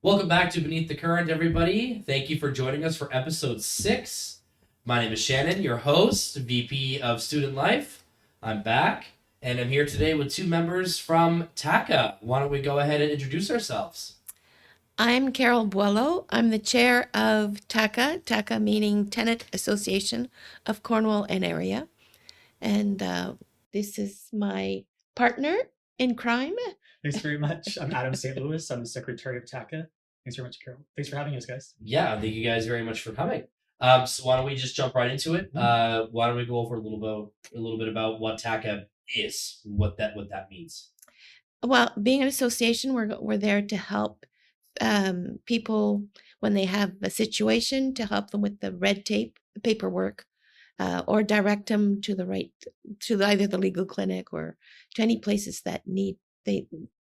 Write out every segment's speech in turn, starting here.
Welcome back to Beneath the Current, everybody. Thank you for joining us for episode 6. My name is Shannon, your host, VP of Student Life. I'm back, and I'm here today with 2 members from TACA. Why don't we go ahead and introduce ourselves? I'm Carol Buello. I'm the chair of TACA meaning Tenant Association of Cornwall and Area. And this is my partner in crime. Thanks very much. I'm Adam St. Louis. I'm the secretary of TACA. Thanks very much, Carol. Thanks for having us, guys. Yeah, thank you guys very much for coming. So why don't we just jump right into it? Why don't we go over a little bit about what TACA is, what that means? Well, being an association, we're there to help people when they have a situation, to help them with the red tape, the paperwork, or direct them to either the legal clinic or to any places that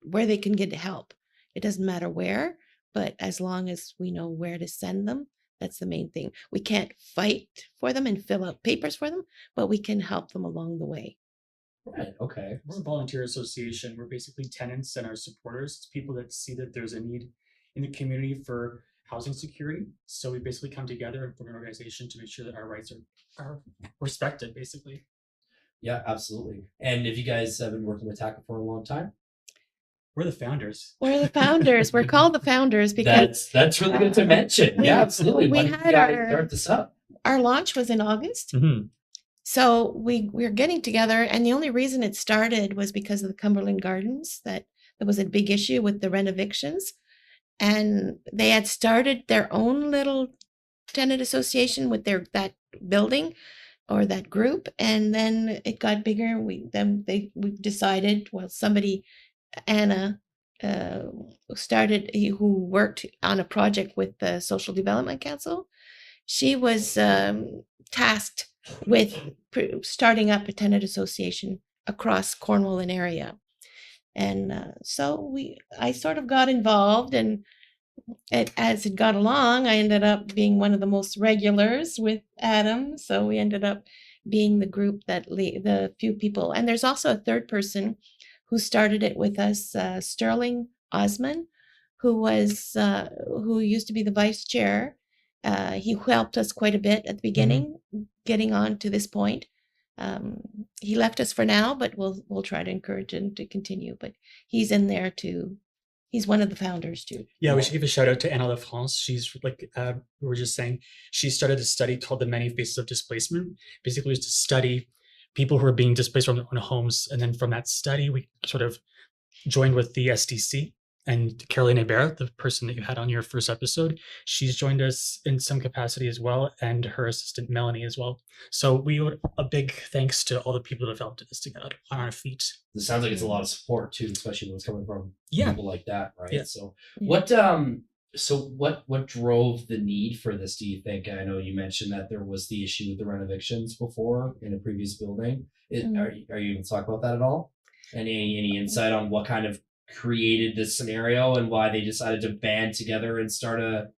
where they can get help. It doesn't matter where, but as long as we know where to send them, that's the main thing. We can't fight for them and fill out papers for them, but we can help them along the way. Right, okay. We're a volunteer association. We're basically tenants and our supporters. It's people that see that there's a need in the community for housing security. So we basically come together and form an organization to make sure that our rights are respected, basically. Yeah, absolutely. And if you guys have been working with TACA for a long time? We're the founders. We're the founders. We're called the founders because that's really good to mention. Yeah, absolutely. we When did had you guys start this up? our launch was in August. Mm-hmm. So we're getting together, and the only reason it started was because of the Cumberland Gardens, that there was a big issue with the rent evictions. And they had started their own little tenant association with that building or that group, and then it got bigger. We decided, well, Anna started, who worked on a project with the Social Development Council. She was tasked with starting up a tenant association across Cornwall and area. And so I sort of got involved, and as it got along, I ended up being one of the most regulars with Adam. So we ended up being the group that the few people. And there's also a third person who started it with us, Sterling Osman, who used to be the vice chair. He helped us quite a bit at the beginning, getting on to this point. He left us for now, but we'll try to encourage him to continue. But he's in there too. He's one of the founders too. Yeah, we should give a shout out to Anna La France. She's like we were just saying, she started a study called The Many Faces of Displacement. Basically, it was to study people who are being displaced from their own homes. And then from that study, we sort of joined with the SDC. And Caroline Hebert, the person that you had on your first episode, she's joined us in some capacity as well, and her assistant Melanie as well. So we owe a big thanks to all the people that have helped us to get on our feet. It sounds like it's a lot of support too, especially when it's coming from people like that, right? Yeah. So what drove the need for this, do you think? I know you mentioned that there was the issue with the rent evictions before in a previous building. Are you able to talk about that at all? Any insight on what kind of created this scenario and why they decided to band together and start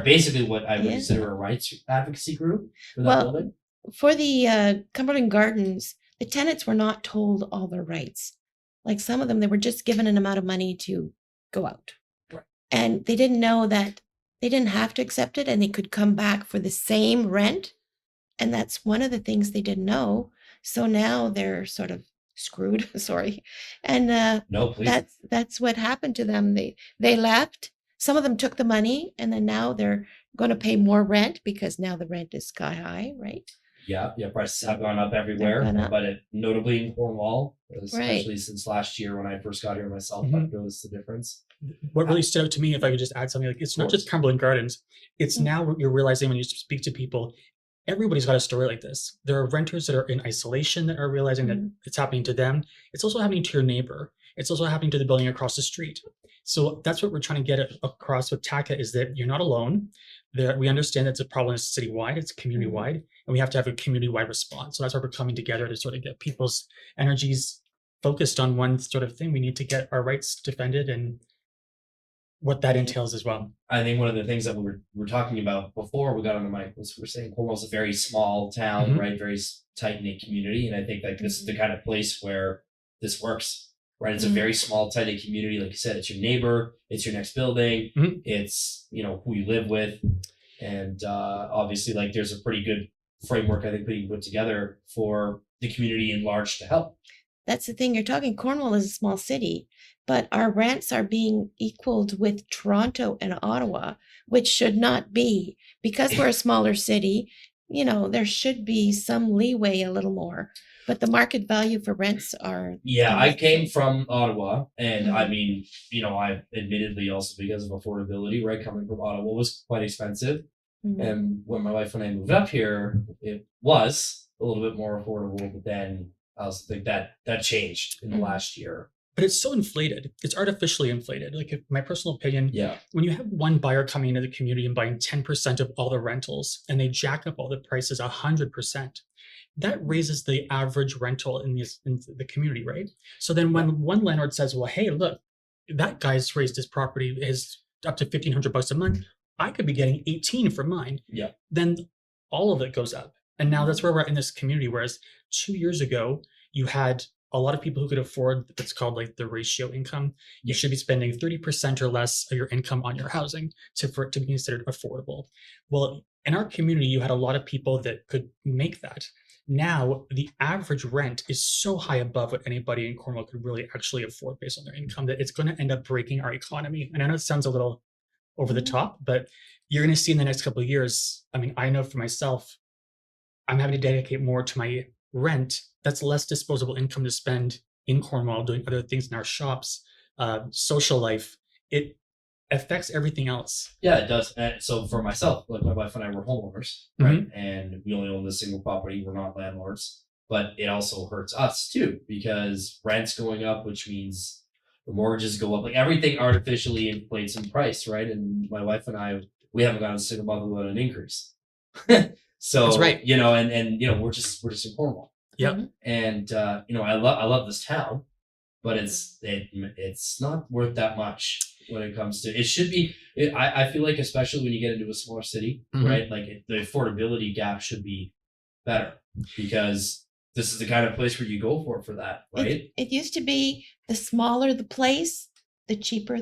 basically what I would consider a rights advocacy group for that building? For the Cumberland Gardens, the tenants were not told all their rights. Like some of them, they were just given an amount of money to go out. Right. And they didn't know that they didn't have to accept it, and they could come back for the same rent. And that's one of the things they didn't know. So now they're sort of screwed. Sorry. And no, please. That's what happened to them. They left. Some of them took the money, and then now they're going to pay more rent because now the rent is sky high, right? Yeah, prices have gone up everywhere, but notably in Cornwall, especially since last year when I first got here myself, I noticed the difference. What really stood out to me, if I could just add something, like it's not just Cumberland Gardens. It's now you're realizing when you speak to people, everybody's got a story like this. There are renters that are in isolation that are realizing that it's happening to them. It's also happening to your neighbor. It's also happening to the building across the street. So that's what we're trying to get across with TACA, is that you're not alone. We understand that it's a problem that's citywide, it's community-wide, and we have to have a community-wide response. So that's why we're coming together to sort of get people's energies focused on one sort of thing. We need to get our rights defended and what that entails as well. I think one of the things that we were talking about before we got on the mic was we're saying Cornwall's a very small town, right? Very tight-knit community. And I think like this is the kind of place where this works. right? It's a very small, tight community. Like you said, it's your neighbor, it's your next building, it's, who you live with. And obviously, like, there's a pretty good framework, I think, being put together for the community in large to help. That's the thing. You're talking Cornwall is a small city, but our rents are being equaled with Toronto and Ottawa, which should not be. Because we're a smaller city, there should be some leeway a little more. But the market value for rents are. Yeah, I came from Ottawa, and I mean, I admittedly also because of affordability, right? Coming from Ottawa was quite expensive. And when my wife and I moved up here, it was a little bit more affordable, but then I also think that changed in the last year. But it's so inflated. It's artificially inflated. Like, in my personal opinion, when you have one buyer coming into the community and buying 10% of all the rentals, and they jack up all the prices 100%, that raises the average rental in the community, right? So then when one landlord says, well, hey, look, that guy's raised his property is up to $1,500 a month, I could be getting 18 for mine. Yeah. Then all of it goes up. And now that's where we're at in this community. Whereas 2 years ago, you had a lot of people who could afford what's called like the ratio income. You should be spending 30% or less of your income on your housing for it to be considered affordable. Well, in our community, you had a lot of people that could make that. Now, the average rent is so high above what anybody in Cornwall could really actually afford based on their income that it's going to end up breaking our economy. And I know it sounds a little over the top, but you're going to see in the next couple of years. I mean, I know for myself, I'm having to dedicate more to my rent. That's less disposable income to spend in Cornwall doing other things in our shops, social life. It affects everything else. Yeah, it does. And so for myself, like my wife and I were homeowners, right? And we only own this single property. We're not landlords, but it also hurts us too because rent's going up, which means the mortgages go up. Like everything artificially inflates in price, right? And my wife and I, we haven't gotten a single month without an increase. So that's right. And we're just in Cornwall. Yeah. And I love this town, but it's not worth that much when it comes to it. Should be. I feel like especially when you get into a smaller city, right? Like the affordability gap should be better because this is the kind of place where you go for that, right? It used to be the smaller the place, the cheaper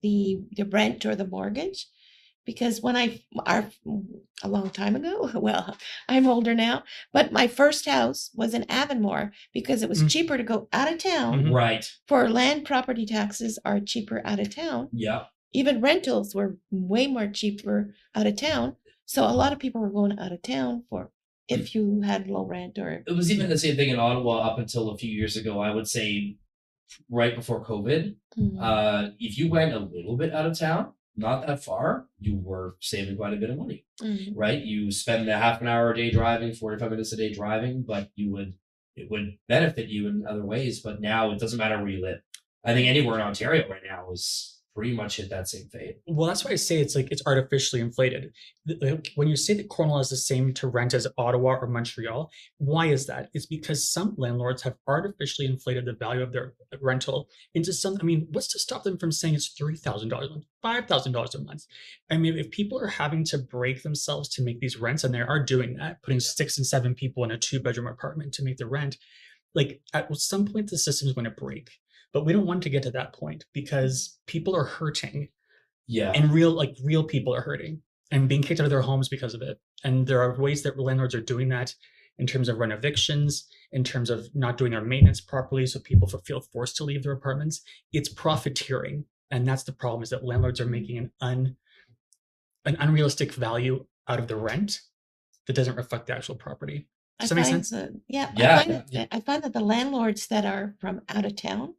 the rent or the mortgage. Because a long time ago, well, I'm older now, but my first house was in Avonmore because it was cheaper to go out of town. Right. For land property taxes are cheaper out of town. Yeah. Even rentals were way more cheaper out of town. So a lot of people were going out of town if you had low rent or. It was even the same thing in Ottawa up until a few years ago. I would say right before COVID, if you went a little bit out of town, not that far, you were saving quite a bit of money, right? You spend a half an hour a day driving, 45 minutes a day driving, but it would benefit you in other ways. But now it doesn't matter where you live. I think anywhere in Ontario right now is pretty much hit that same fate. Well, that's why I say it's artificially inflated. When you say that Cornwall is the same to rent as Ottawa or Montreal, why is that? It's because some landlords have artificially inflated the value of their rental into some. I mean, what's to stop them from saying it's $3,000 a month, $5,000 a month? I mean, if people are having to break themselves to make these rents, and they are doing that, putting 6 and 7 people in a 2-bedroom apartment to make the rent, like at some point the system is going to break. But we don't want to get to that point because people are hurting. Yeah. And real people are hurting and being kicked out of their homes because of it. And there are ways that landlords are doing that in terms of rent evictions, in terms of not doing their maintenance properly, so people feel forced to leave their apartments. It's profiteering. And that's the problem, is that landlords are making an unrealistic value out of the rent that doesn't reflect the actual property. Does that make sense? I find that the landlords that are from out of town,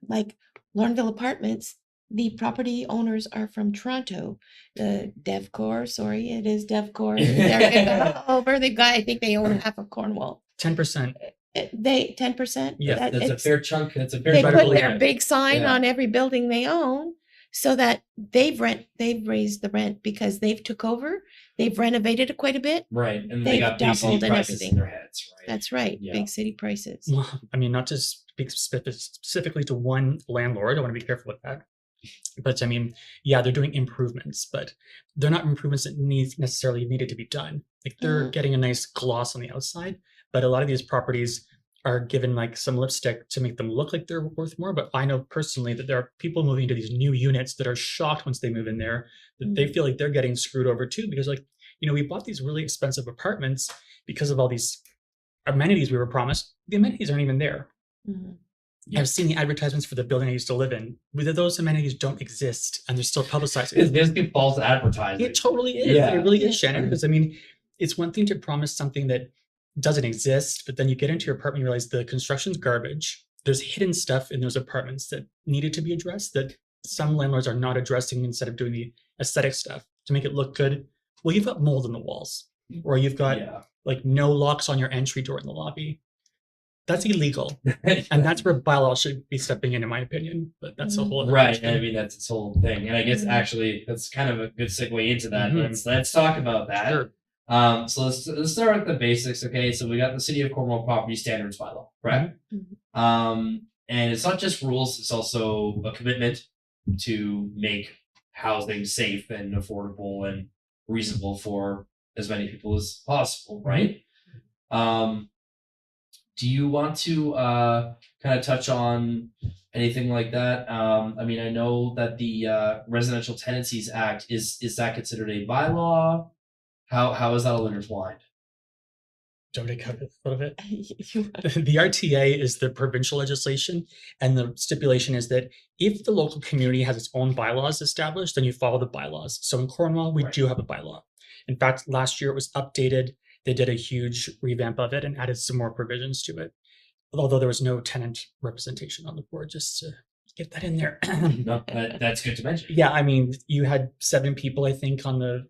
like Lornville Apartments, the property owners are from Toronto. The Devcor, it is Devcor. They're over. I think they own half of Cornwall. 10%. They 10%. Yeah, that's a fair chunk. That's a fair. They put their big sign on every building they own, so that they've raised the rent because they've took over. They've renovated it quite a bit. Right, and they've they got big city doubled and prices everything. in their heads. Right. That's right. Yeah. Big city prices. Well, I mean, not to speak specifically to one landlord. I want to be careful with that. But I mean, yeah, they're doing improvements, but they're not improvements that necessarily needed to be done. Like they're getting a nice gloss on the outside, but a lot of these properties are given like some lipstick to make them look like they're worth more. But I know personally that there are people moving into these new units that are shocked once they move in there, that they feel like they're getting screwed over too, because like, we bought these really expensive apartments because of all these amenities we were promised. The amenities aren't even there. I've seen the advertisements for the building I used to live in. Whether those amenities don't exist and they're still publicized. There's the false advertising. It totally is. Yeah. It really is, Shannon. Because I mean, it's one thing to promise something that doesn't exist, but then you get into your apartment and you realize the construction's garbage. There's hidden stuff in those apartments that needed to be addressed that some landlords are not addressing instead of doing the aesthetic stuff to make it look good. Well, you've got mold in the walls, or you've got like no locks on your entry door in the lobby. That's illegal. And that's where bylaws should be stepping in my opinion. But that's a whole other right. question. I mean, that's its whole thing. And I guess actually that's kind of a good segue into that. Let's talk about that. Sure. So let's start with the basics. Okay, so we got the City of Cornwall Property Standards Bylaw, right? And it's not just rules; it's also a commitment to make housing safe and affordable and reasonable for as many people as possible, right? Do you want to kind of touch on anything like that? I mean, I know that the Residential Tenancies Act is that considered a bylaw? How is that all intertwined? Do you want me to cover it a little bit? The RTA is the provincial legislation, and the stipulation is that if the local community has its own bylaws established, then you follow the bylaws. So in Cornwall, we do have a bylaw. In fact, last year it was updated. They did a huge revamp of it and added some more provisions to it. Although there was no tenant representation on the board, just to get that in there. No, that's good to mention. Yeah, I mean, you had 7 people, I think, on the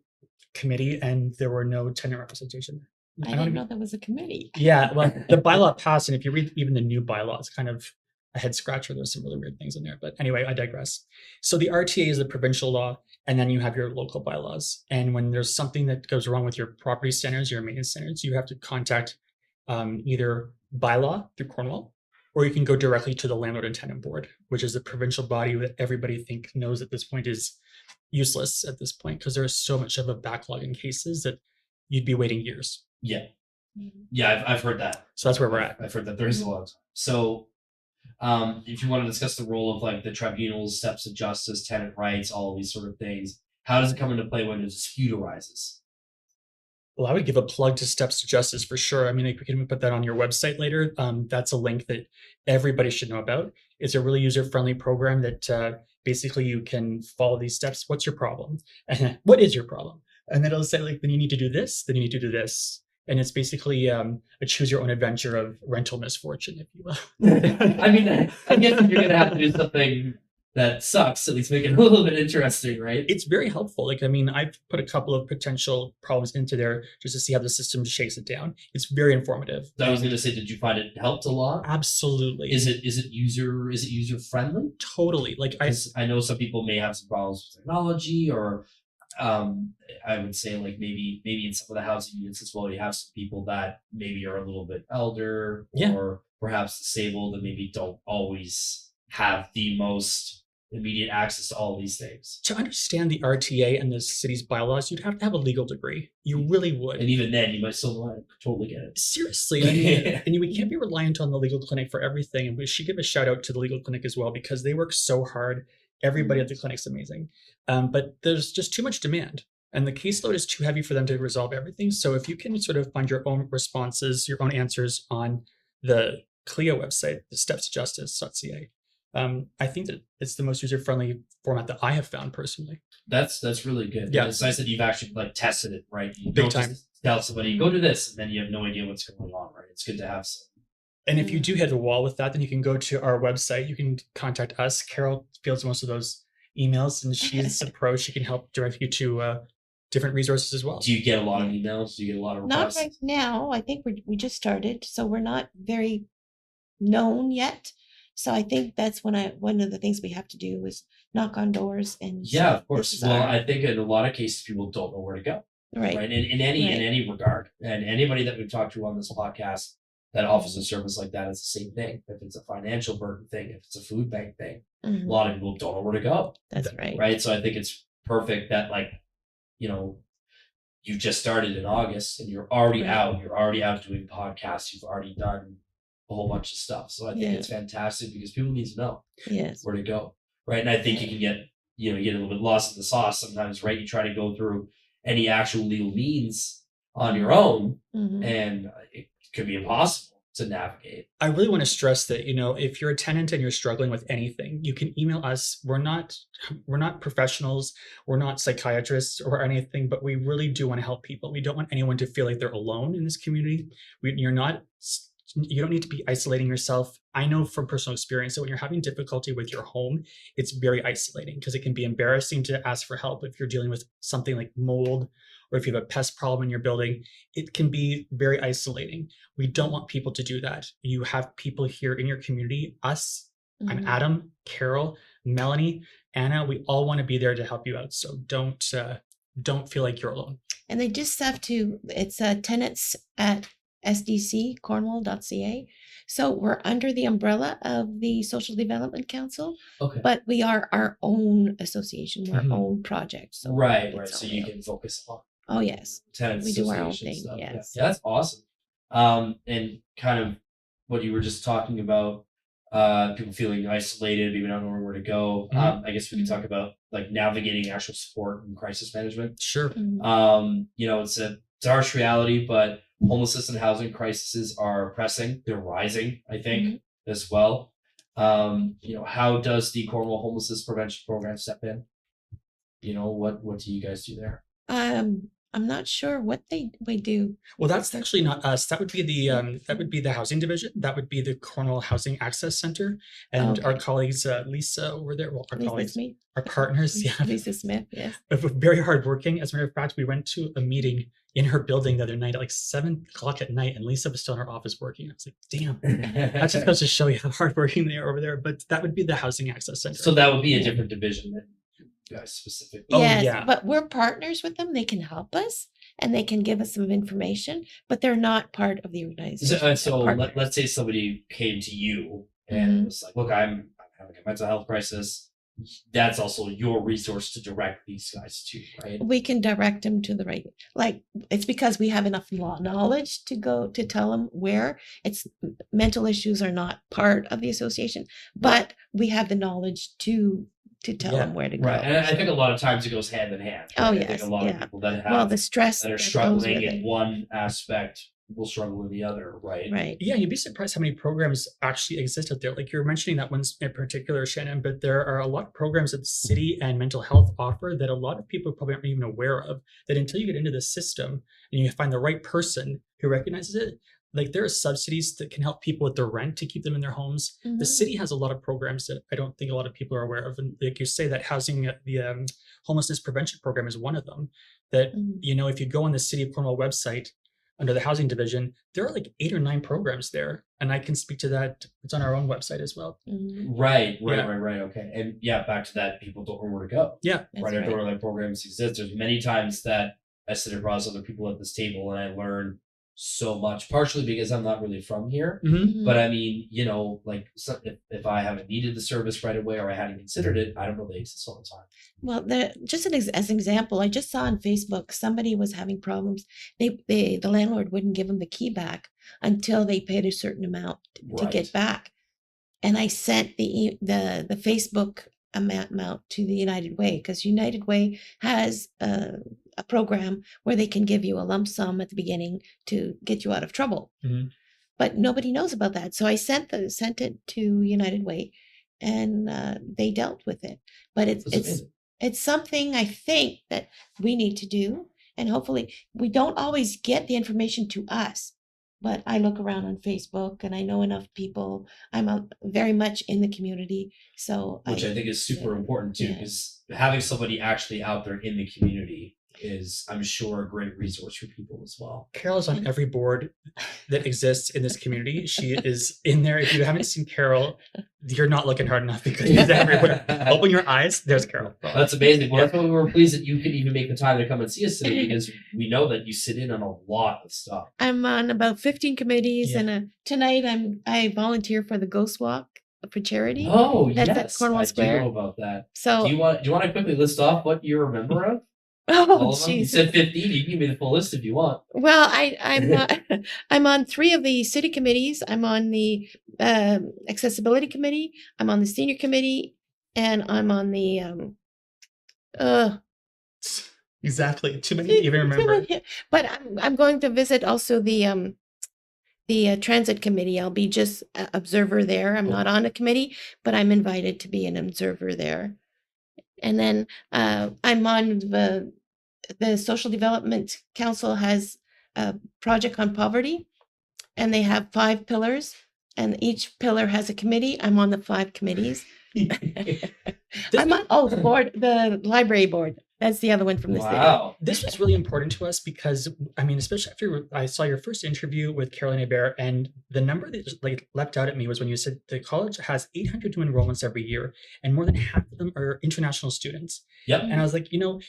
committee, and there were no tenant representation. I didn't know there was a committee. Yeah, well, the bylaw passed, and if you read even the new bylaw, it's kind of a head scratcher. There's some really weird things in there. But anyway, I digress. So the RTA is the provincial law, and then you have your local bylaws. And when there's something that goes wrong with your property standards, your maintenance standards, you have to contact either bylaw through Cornwall, or you can go directly to the Landlord and Tenant Board, which is a provincial body that everybody knows at this point is useless at this point, because there is so much of a backlog in cases that you'd be waiting years. Yeah, I've heard that. So that's where we're at. I've heard that there is a lot. So if you want to discuss the role of like the tribunals, steps of justice, tenant rights, all of these sort of things, how does it come into play when a dispute arises? Well, I would give a plug to Steps to Justice for sure. I mean, like, we can put that on your website later. That's a link that everybody should know about. It's a really user-friendly program that basically you can follow these steps. What's your problem? And what is your problem? And then it'll say, like, then you need to do this, then you need to do this. And it's basically a choose your own adventure of rental misfortune, if you will. I mean, I guess if you're going to have to do something that sucks, at least make it a little bit interesting, right? It's very helpful. Like, I mean, I've put a couple of potential problems into there just to see how the system shakes it down. It's very informative. I was going to say, did you find it helped a lot? Absolutely. Is it user friendly? Totally. Like, I know some people may have some problems with technology, or I would say like maybe in some of the housing units as well, you have some people that maybe are a little bit elder or perhaps disabled and maybe don't always have the most immediate access to all these things. To understand the RTA and the city's bylaws, you'd have to have a legal degree. You really would. And even then, you might still not totally get it. Seriously. I mean, and we can't be reliant on the legal clinic for everything. And we should give a shout out to the legal clinic as well, because they work so hard. Everybody at the clinic's amazing. But there's just too much demand. And the caseload is too heavy for them to resolve everything. So if you can sort of find your own responses, your own answers on the CLIO website, the stepsjustice.ca, I think that it's the most user-friendly format that I have found personally. That's really good. Yeah. And it's nice that you've actually like tested it, right? You Big don't time. just tell somebody, go do this, and then you have no idea what's going on, right? It's good to have some. And if you do hit a wall with that, then you can go to our website. You can contact us. Carol fields most of those emails, and she's a pro. She can help direct you to different resources as well. Do you get a lot of emails? Do you get a lot of Not requests? right now. I think we just started, so we're not very known yet. So I think that's one of the things we have to do is knock on doors and Yeah, say, of course. "This is Well, our-" I think in a lot of cases, people don't know where to go, right. right? In any regard, and anybody that we've talked to on this podcast that offers a service like that, it's the same thing. If it's a financial burden thing, if it's a food bank thing, a Mhm. lot of people don't know where to go, That's right. right? So I think it's perfect that you just started in August and you're already Right. out. You're already out doing podcasts. You've already done a whole bunch of stuff. So I think Yeah. it's fantastic because people need to know Yes. where to go, right? And I think you can get, you know, you get a little bit lost in the sauce sometimes, right? You try to go through any actual legal means on your own, Mhm. and it could be impossible to navigate. I really want to stress that, you know, if you're a tenant and you're struggling with anything, you can email us. We're not professionals, we're not psychiatrists or anything, but we really do want to help people. We don't want anyone to feel like they're alone in this community. You don't need to be isolating yourself. I know from personal experience that when you're having difficulty with your home, it's very isolating because it can be embarrassing to ask for help if you're dealing with something like mold, or if you have a pest problem in your building. It can be very isolating. We don't want people to do that. You have people here in your community, us, I'm Mhm. Adam, Carol, Melanie, Anna. We all want to be there to help you out. So don't feel like you're alone. And they just have to, it's tenants at SDC, Cornwall.ca. So we're under the umbrella of the Social Development Council, Okay. but we are our own association, we're Mhm. our own project. So Right. it's So all you real. can focus on Oh, yes. tenant We do our own association thing, stuff. Yeah. yes. Yeah, that's awesome. And kind of what you were just talking about, people feeling isolated, maybe not knowing where to go. Mhm. I guess we could talk about like navigating actual support and crisis management. Sure. Mhm. You know, it's a harsh reality, but homelessness and housing crises are pressing. They're rising, I think, as well. You know, how does the Cornwall Homelessness Prevention Program step in? You know, what do you guys do there? I'm not sure what we do. Well, that's actually not us. That would be the housing division. That would be the Cornwall Housing Access Center, and our Okay. colleagues, Lisa over there. Well, our Lisa colleagues, Smith. our partners, yeah, Lisa Smith, yes. very hardworking. As a matter of fact, we went to a meeting in her building the other night at like 7 o'clock at night, and Lisa was still in her office working. I was like, damn, that just goes to show you how hardworking they are over there. But that would be the Housing Access Center. So that would be a different division than you guys specifically. Oh, Yes, yeah. but we're partners with them. They can help us and they can give us some information, but they're not part of the organization. They're So partners. let's say somebody came to you and was like, "Look, I'm having a mental health crisis." That's also your resource to direct these guys to, right? We can direct them to the right, like it's because we have enough knowledge to go to tell them where. It's mental issues are not part of the association, but we have the knowledge to tell Yeah, them where to go. Right, and I think a lot of times it goes hand in hand. Oh, right? I think yes, a lot yeah. of people that Well, have the stress that are that goes struggling with in it. one aspect will struggle in the other, right? Right. Yeah, you'd be surprised how many programs actually exist out there. Like you're mentioning that one in particular, Shannon, but there are a lot of programs that the city and mental health offer that a lot of people probably aren't even aware of. That until you get into the system and you find the right person who recognizes it, like there are subsidies that can help people with their rent to keep them in their homes. The Mhm. city has a lot of programs that I don't think a lot of people are aware of. And like you say, that the homelessness prevention program is one of them. That, Mhm. you know, if you go on the City of Cornwall website, under the housing division, there are like 8 or 9 programs there. And I can speak to that. It's on our own website as well. Mhm. Right. Yeah. Okay. And yeah, back to that, people don't know where to go. Yeah. That's Right. I don't right. know that programs exist. There's many times that I sit across other people at this table and I learn so much, partially because I'm not really from here. Mhm. But I mean, you know, like if I haven't needed the service right away or I hadn't considered it, I don't know they exist all the time. Well, just as an example, I just saw on Facebook somebody was having problems. The landlord wouldn't give them the key back until they paid a certain amount to Right. get back. And I sent the Facebook amount to the United Way because United Way has a program where they can give you a lump sum at the beginning to get you out of trouble. Mhm. But nobody knows about that. So I sent it to United Way, and they dealt with it. But That's amazing. it's something I think that we need to do, and hopefully we don't always get the information to us. But I look around on Facebook, and I know enough people. I'm very much in the community, so Which I think is super yeah, important too, yeah. because having somebody actually out there in the community is, I'm sure, a great resource for people as well. Carol's on every board that exists in this community. She is in there. If you haven't seen Carol, you're not looking hard enough because she's everywhere. Open your eyes. There's Carol. That's amazing. Well, that's why we were pleased that you could even make the time to come and see us today, because we know that you sit in on a lot of stuff. I'm on about 15 committees, Yeah. and tonight I volunteer for the Ghost Walk for charity. Oh, That's at yes. Cornwall I do Square. know about that. So Do you want to quickly list off what you're a member of? Oh, All of them? You jeez. said 15. You can give me the full list if you want. Well, I'm on 3 of the city committees. I'm on the accessibility committee. I'm on the senior committee, and I'm on the Exactly. Too many to even remember. But I'm going to visit also the transit committee. I'll be just a observer there. I'm not on a committee, but I'm invited to be an observer there. And then I'm on the Social Development Council has a project on poverty, and they have 5 pillars, and each pillar has a committee. I'm on the 5 committees. I'm on the library board. That's the other one from the city. Wow. This was really important to us because, I mean, especially after I saw your first interview with Caroline Hebert, and the number that just like leapt out at me was when you said the college has 800 new enrollments every year, and more than half of them are international students. Yep. And I was like, and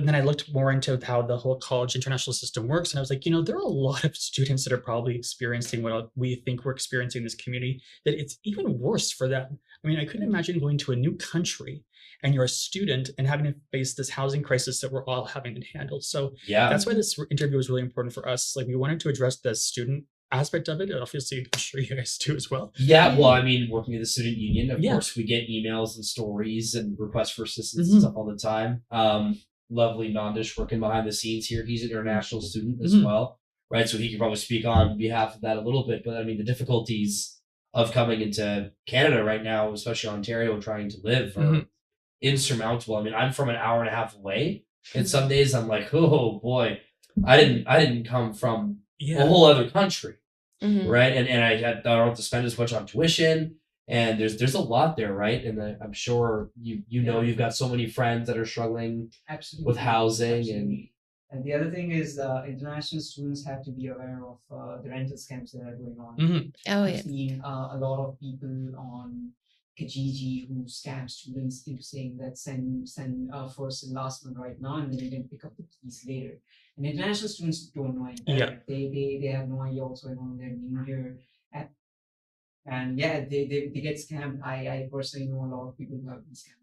then I looked more into how the whole college international system works, and I was like, there are a lot of students that are probably experiencing what we think we're experiencing in this community, that it's even worse for them. I mean, I couldn't imagine going to a new country and you're a student and having to face this housing crisis that we're all having to handle. So Yeah. that's why this interview was really important for us. Like, we wanted to address the student aspect of it, and obviously I'm sure you guys do as well. Yeah, well, I mean, working at the student union, of Yeah. course, we get emails and stories and requests for assistance Mhm. and stuff all the time. Lovely Nandish working behind the scenes here. He's an international student as Mhm. well, right? So he can probably speak on behalf of that a little bit. But I mean, the difficulties of coming into Canada right now, especially Ontario, trying to live, are Mhm. insurmountable. I mean, I'm from an hour and a half away, and some days I'm like, oh boy, I didn't come from Yeah. a whole other country. Mhm. Right, and I don't have to spend as much on tuition, and there's a lot there, right? And I'm sure you know you've got so many friends that are struggling Absolutely. with housing Absolutely. And the other thing is, international students have to be aware of the rental scams that are going on. Mhm. Oh, I've yeah. seen a lot of people on Kijiji who scam students into saying that send first and last month right now, and then you can pick up the keys later. And international students don't know any better. Yeah. They have no idea what's going on in their new year. And yeah, they get scammed. I personally know a lot of people who have been scammed.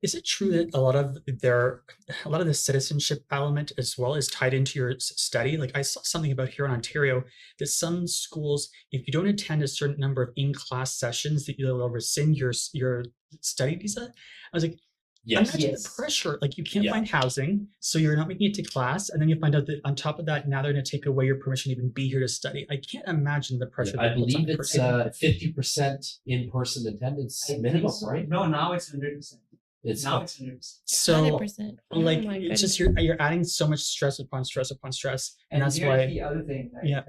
Is it true that a lot of the citizenship element as well is tied into your study? Like, I saw something about here in Ontario that some schools, if you don't attend a certain number of in-class sessions, that you'll rescind your study visa. I was like, yes, imagine the Yes. pressure. Like, you can't Yeah. find housing, so you're not making it to class, and then you find out that on top of that, now they're going to take away your permission to even be here to study. I can't imagine the pressure. I that puts on believe a it's person. 50% in-person attendance I think minimum, so. right? No, now it's 100%. It's Now it's 100%. So, 100%. Oh like, my it's just goodness. you're adding so much stress upon stress upon stress, and that's here's why. the other thing, like, Yeah.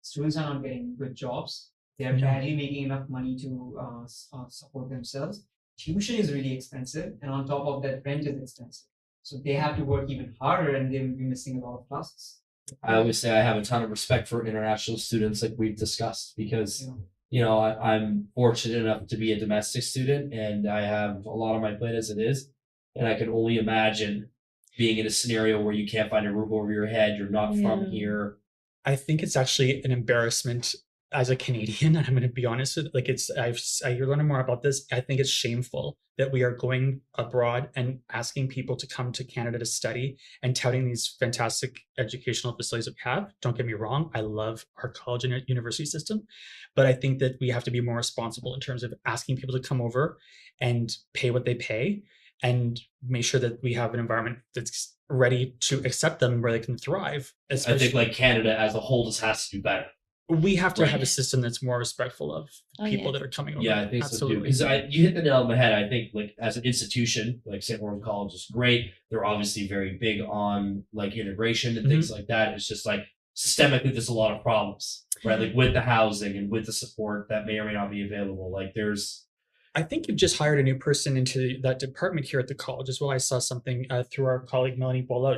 students are not getting good jobs. They're Yeah. barely making enough money to support themselves. Tuition is really expensive, and on top of that, rent is expensive. So they have to work even harder, and they will be missing a lot of classes. I always say I have a ton of respect for international students, like we've discussed, because You know, I'm fortunate enough to be a domestic student, and I have a lot on my plate as it is, and I can only imagine being in a scenario where you can't find a roof over your head, you're not from Yeah. here. I think it's actually an embarrassment as a Canadian, and I'm going to be honest with, like, you're learning more about this. I think it's shameful that we are going abroad and asking people to come to Canada to study and touting these fantastic educational facilities that we have. Don't get me wrong, I love our college and university system, but I think that we have to be more responsible in terms of asking people to come over and pay what they pay, and make sure that we have an environment that's ready to accept them where they can thrive. I think like Canada as a whole just has to do better. We have to Right. have a system that's more respectful of Oh, people yeah. that are coming over. Yeah, I think so too. Absolutely. Because you hit the nail on the head. I think like as an institution, like St. Lawrence College is great. They're obviously very big on like integration and things like that. It's just like systemically, there's a lot of problems, right? Like with the housing and with the support that may or may not be available. Like there's I think you've just hired a new person into that department here at the college as well. I saw something through our colleague Melanie Boileau,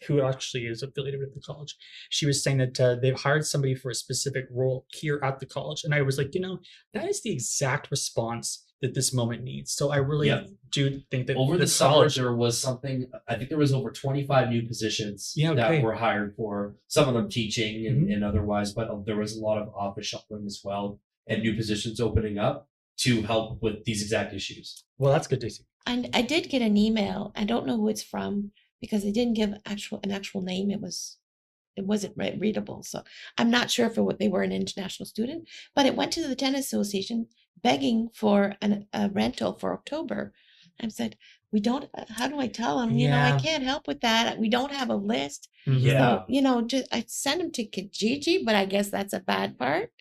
who actually is affiliated with the college. She was saying that they've hired somebody for a specific role here at the college, and I was like, that is the exact response that this moment needs. So I really Yeah. do think that over the summer college, there was something. I think there was over 25 new positions Yeah, that okay. were hired for. Some of them teaching and otherwise, but there was a lot of office shuffling as well and new positions opening up to help with these exact issues. well, that's good to see. And I did get an email. I don't know who it's from because they didn't give an actual name. It wasn't readable. So I'm not sure if they were an international student, but it went to the tennis association begging for a rental for October. I said, we don't, how do I tell them, I Yeah. can't help with that. We don't have a list. Yeah. So, just I sent them to Kijiji, but I guess that's a bad part.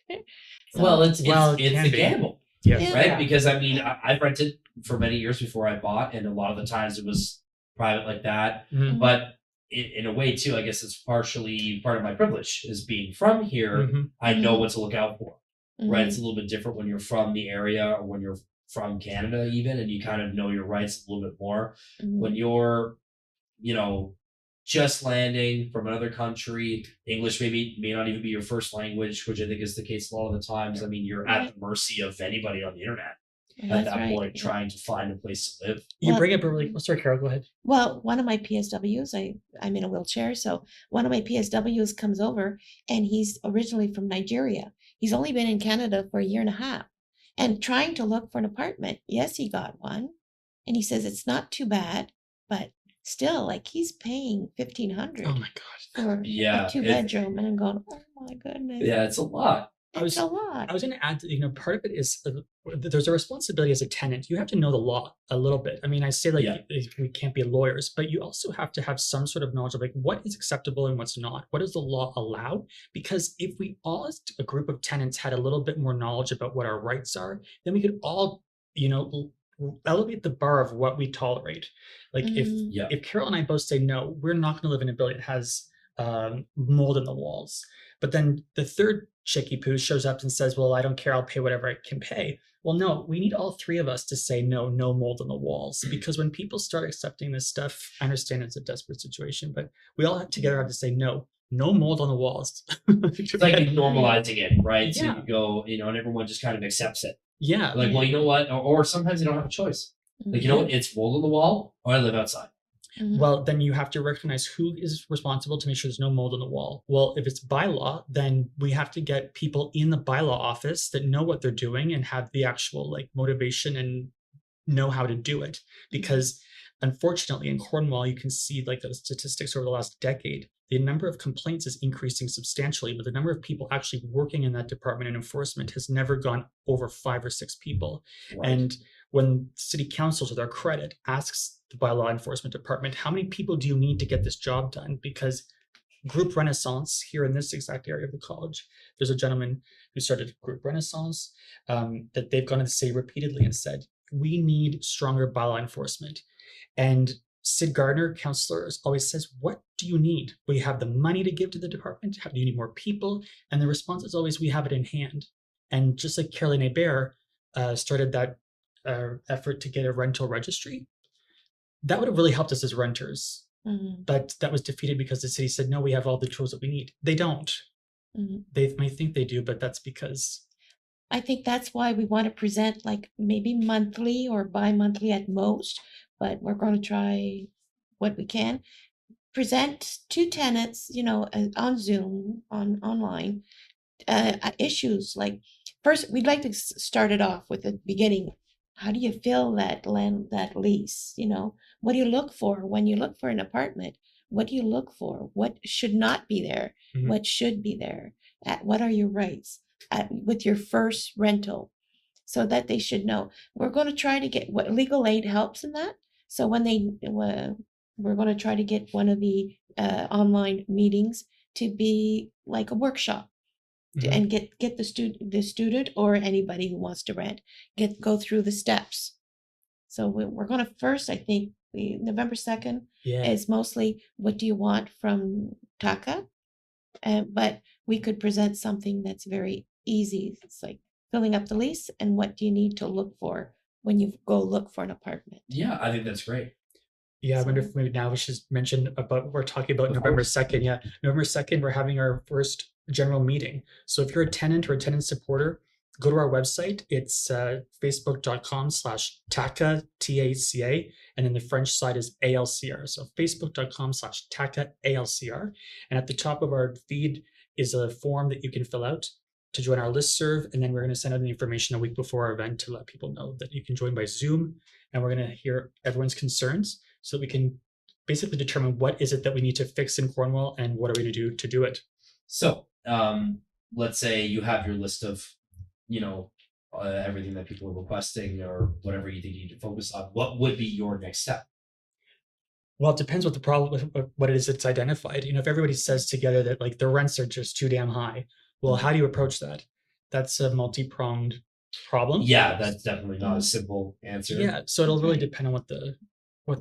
Well, it's it a can be. gamble, Yes. Yeah. right? Yeah. Because I mean, I've rented for many years before I bought, and a lot of the times it was private like that. Mhm. But in a way, too, I guess it's partially part of my privilege is being from here. Mhm. I know Mhm. what to look out for, right? It's a little bit different when you're from the area or when you're from Canada, even, and you kind of know your rights a little bit more. Mhm. When you're, just landing from another country, English may not even be your first language, which I think is the case a lot of the times. I mean, you're at the mercy of anybody on the internet at That's that right. point, trying to find a place to live. You Well- bring up a really. Oh, sorry, Carol. Go ahead. Well, one of my PSWs, I'm in a wheelchair, so one of my PSWs comes over and he's originally from Nigeria. He's only been in Canada for a year and a half and trying to look for an apartment. Yes, he got one. And he says it's not too bad, but still, like he's paying $1,500 Oh my God. for Yeah, a 2-bedroom. And I'm going, oh my goodness. Yeah, it's a lot. It's a lot. I was going to add that, part of it is there's a responsibility as a tenant. You have to know the law a little bit. I mean, I say like Yeah. we can't be lawyers, but you also have to have some sort of knowledge of like what is acceptable and what's not. What does the law allow? Because if we all, as a group of tenants, had a little bit more knowledge about what our rights are, then we could all, elevate the bar of what we tolerate. Like Mhm. Yeah. if Carol and I both say no, we're not going to live in a building that has mold in the walls. But then the third chicky poo shows up and says, well, I don't care, I'll pay whatever I can pay. Well, no, we need all three of us to say no mold in the walls. Because when people start accepting this stuff, I understand it's a desperate situation, but we all together have to say no mold on the walls. It's like normalizing it, right? So Yeah. you go, and everyone just kind of accepts it. Yeah. Like, well, you know what? Or sometimes you don't have a choice. Like, you know what? It's mold on the wall, or I live outside. Mhm. Well, then you have to recognize who is responsible to make sure there's no mold on the wall. Well, if it's bylaw, then we have to get people in the bylaw office that know what they're doing and have the actual motivation and know how to do it. Because unfortunately in Cornwall, you can see the statistics over the last decade, the number of complaints is increasing substantially, but the number of people actually working in that department and enforcement has never gone over 5 or 6 people. Right. And when city council, to their credit, asks the bylaw enforcement department, how many people do you need to get this job done? Because Group Renaissance here in this exact area of the college, there's a gentleman who started Group Renaissance that they've gone to the city repeatedly and said, we need stronger bylaw enforcement. And Sid Gardner, counselor, always says, what do you need? We have the money to give to the department. Do you need more people? And the response is always, we have it in hand. And just like Caroline Hebert started that effort to get a rental registry, that would have really helped us as renters. Mhm. But that was defeated because the city said, no, we have all the tools that we need. They don't. Mhm. They may think they do, but that's because. I think that's why we want to present maybe monthly or bi-monthly at most, but we're going to try what we can. Present to tenants, on Zoom, online, issues first, we'd like to start it off with the beginning. How do you feel that lease? What do you look for when you look for an apartment? What do you look for? What should not be there? Mhm. What should be there? What are your rights with your first rental? So that they should know. We're going to try to get what legal aid helps in that. So when we're going to try to get one of the online meetings to be like a workshop. Mhm. And get the student or anybody who wants to rent go through the steps. So we're going to first, I think, November 2nd Yeah. is mostly what do you want from TACA, but we could present something that's very easy. It's like filling up the lease and what do you need to look for when you go look for an apartment. Yeah, I think that's great. Yeah, I wonder if maybe now we should mention about what we're talking about Of November course. 2nd. Yeah, November 2nd, we're having our first general meeting. So if you're a tenant or a tenant supporter, go to our website. It's facebook.com/TACA, TACA, and then the French side is ALCR. So facebook.com/TACA, ALCR. And at the top of our feed is a form that you can fill out. to join our listserv, and then we're going to send out the information a week before our event to let people know that you can join by Zoom, and we're going to hear everyone's concerns so that we can basically determine what is it that we need to fix in Cornwall and what are we going to do to do it. So, let's say you have your list of, everything that people are requesting or whatever you think you need to focus on. What would be your next step? Well, it depends what the problem, what it is that's identified. If everybody says together that like the rents are just too damn high, well, how do you approach that? That's a multi-pronged problem. Yeah, that's definitely not a simple answer. Yeah, so it'll really depend on what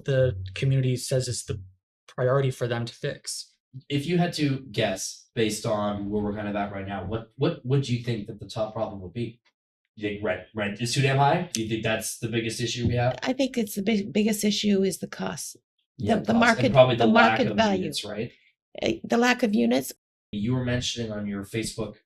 the community says is the priority for them to fix. If you had to guess based on where we're kind of at right now, what would you think that the top problem would be? Do you think rent is too damn high? Do you think that's the biggest issue we have? I think it's the biggest issue is the cost. Yeah, the cost, market, and probably the lack market of value, units, right? The lack of units. You were mentioning on your Facebook,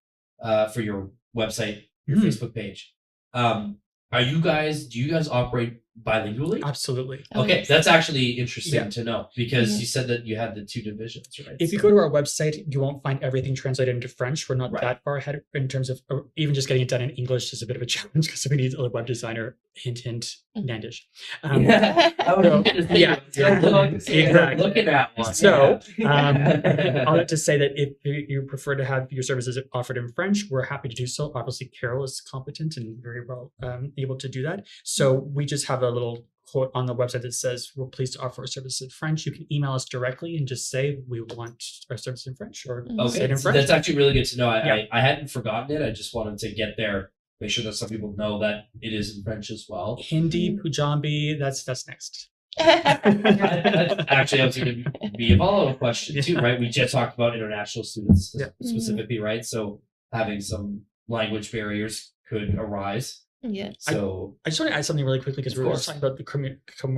for your website, your Mhm. Facebook page. Do you guys operate bilingually? Absolutely. Oh, Okay, yes. that's actually interesting Yeah. to know because Mhm. you said that you had the two divisions, right? If you go to our website, you won't find everything translated into French. We're not Right. that far ahead in terms of even just getting it done in English is a bit of a challenge because we need a web designer. Hint, hint, Mhm. Nandish. I was so, gonna say, yeah, exactly. looking at one. So, yeah. I'll have to say that if you prefer to have your services offered in French, we're happy to do so. Obviously, Carol is competent and very well able to do that. So we just have a little quote on the website that says, we're pleased to offer our services in French. You can email us directly and just say, we want our service in French or say it Okay, in so French. that's actually really good to know. Yeah. I hadn't forgotten it. I just wanted to get there, make sure that some people know that it is in French as well. Hindi, Punjabi, that's next. Actually, I was going to be a follow-up question too, Yeah. right? We just talked about international students Yeah. specifically, right? So having some language barriers could arise. Yeah. So I just want to add something really quickly because Of we were course. just talking about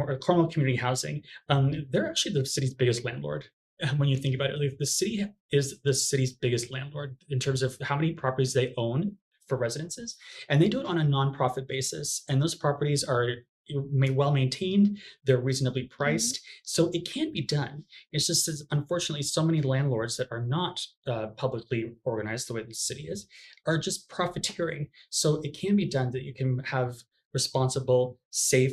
the Cornwall community housing. They're actually the city's biggest landlord. When you think about it, like, the city is the city's biggest landlord in terms of how many properties they own for residences, and they do it on a non-profit basis. And those properties are well maintained, they're reasonably priced, so it can be done. It's just that unfortunately so many landlords that are not publicly organized the way the city is are just profiteering. So it can be done that you can have responsible, safe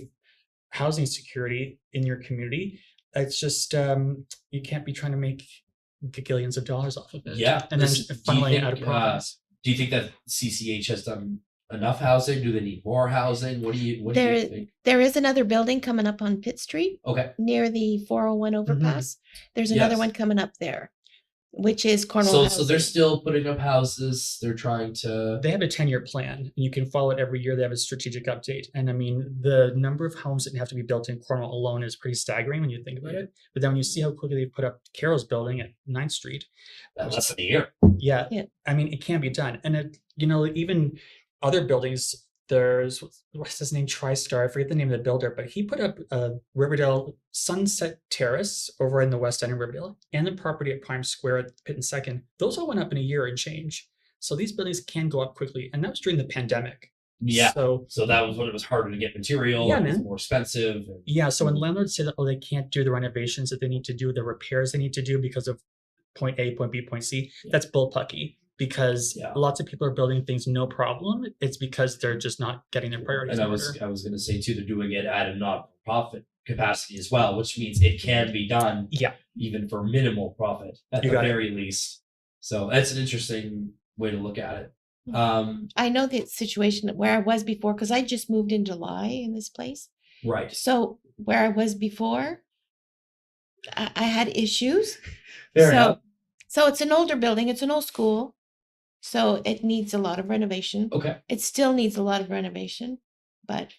housing security in your community. It's just you can't be trying to make gagillions of dollars off of it. Yeah, and then do you funneling it out of think, profits. do you think that CCH has done enough housing? Do they need more housing? What do you think? There is another building coming up on Pitt Street Okay. near the 401 overpass. There's another Yes. one coming up there, which is Cornwall So housing. they're still putting up houses. They're trying to. They have a 10-year plan, and you can follow it every year. They have a strategic update. And I mean, the number of homes that have to be built in Cornwall alone is pretty staggering when you think about it. But then when you see how quickly they put up Carol's building at 9th Street, Less than a year. yeah, Yeah. I mean, it can be done. And it, even other buildings, there's, what's his name, TriStar, I forget the name of the builder, but he put up a Riverdale Sunset Terrace over in the West End of Riverdale and the property at Prime Square at Pitt and Second. Those all went up in a year and change. So these buildings can go up quickly. And that was during the pandemic. Yeah. So that was when it was harder to get material. Yeah, it was man. more expensive. yeah, so when landlords say that, oh, they can't do the renovations that they need to do, the repairs they need to do because of point A, point B, point C, that's bullpucky. Because Yeah. lots of people are building things no problem. It's because they're just not getting their priorities And in I was order. going to say too, they're doing it at a non-profit capacity as well, which means it can be done Yeah. even for minimal profit at You the got it. very least. So that's an interesting way to look at it. I know the situation where I was before because I just moved in July in this place. Right. So where I was before, I had issues. Fair enough. So it's an older building. It's an old school. So it needs a lot of renovation. Okay. It still needs a lot of renovation, but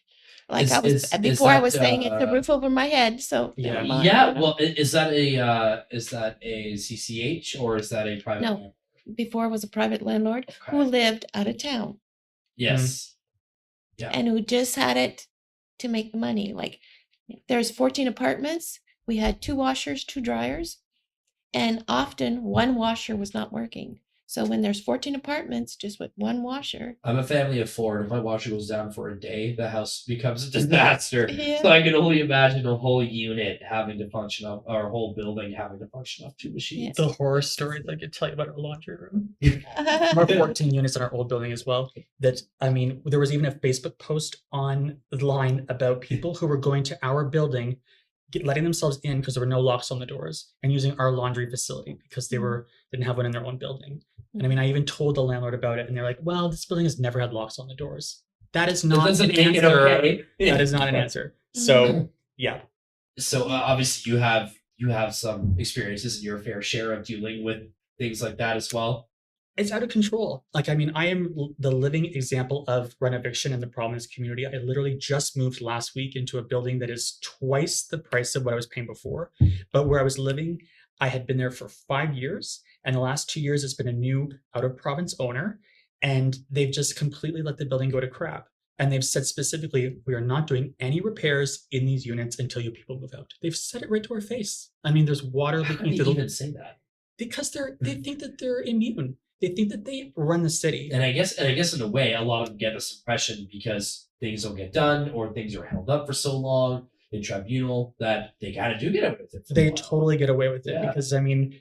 like Is- I was is before, I that, was saying it's a roof over my head. So Yeah. never mind. Yeah. Well, is that a CCH or is that a private? No. Before I was a private landlord who Okay. lived out of town Yes. Yeah. and who just had it to make the money. Like there's 14 apartments. We had 2 washers, 2 dryers, and often one washer was not working. So when there's 14 apartments just with one washer, I'm a family of 4, and if my washer goes down for a day, the house becomes a disaster. Yeah. So I can only imagine a whole unit having to function off, or a whole building having to function off 2 machines. The horror stories I could tell you about our laundry room. We're 14 units in our old building as well. That, I mean, there was even a Facebook post online about people who were going to our building, letting themselves in because there were no locks on the doors, and using our laundry facility because they didn't have one in their own building. And I mean, I even told the landlord about it, and they're like, "Well, this building has never had locks on the doors." That is not doesn't an make it answer. okay. That is not an answer. So yeah, So obviously you have some experiences in your fair share of dealing with things like that as well. it's out of control. Like, I mean, I am the living example of rent eviction in the Providence community. I literally just moved last week into a building that is twice the price of what I was paying before. But where I was living, I had been there for 5 years. And the last 2 years, it's been a new out of province owner. And they've just completely let the building go to crap. And they've said specifically, we are not doing any repairs in these units until you people move out. They've said it right to our face. I mean, there's water How leaking do through you the even say that? because they think that they're immune. They think that they run the city. And I guess in a way, a lot of them get this impression because things don't get done or things are held up for so long in tribunal that they kind of do get away with it. for a They while. totally get away with it Yeah. because I mean,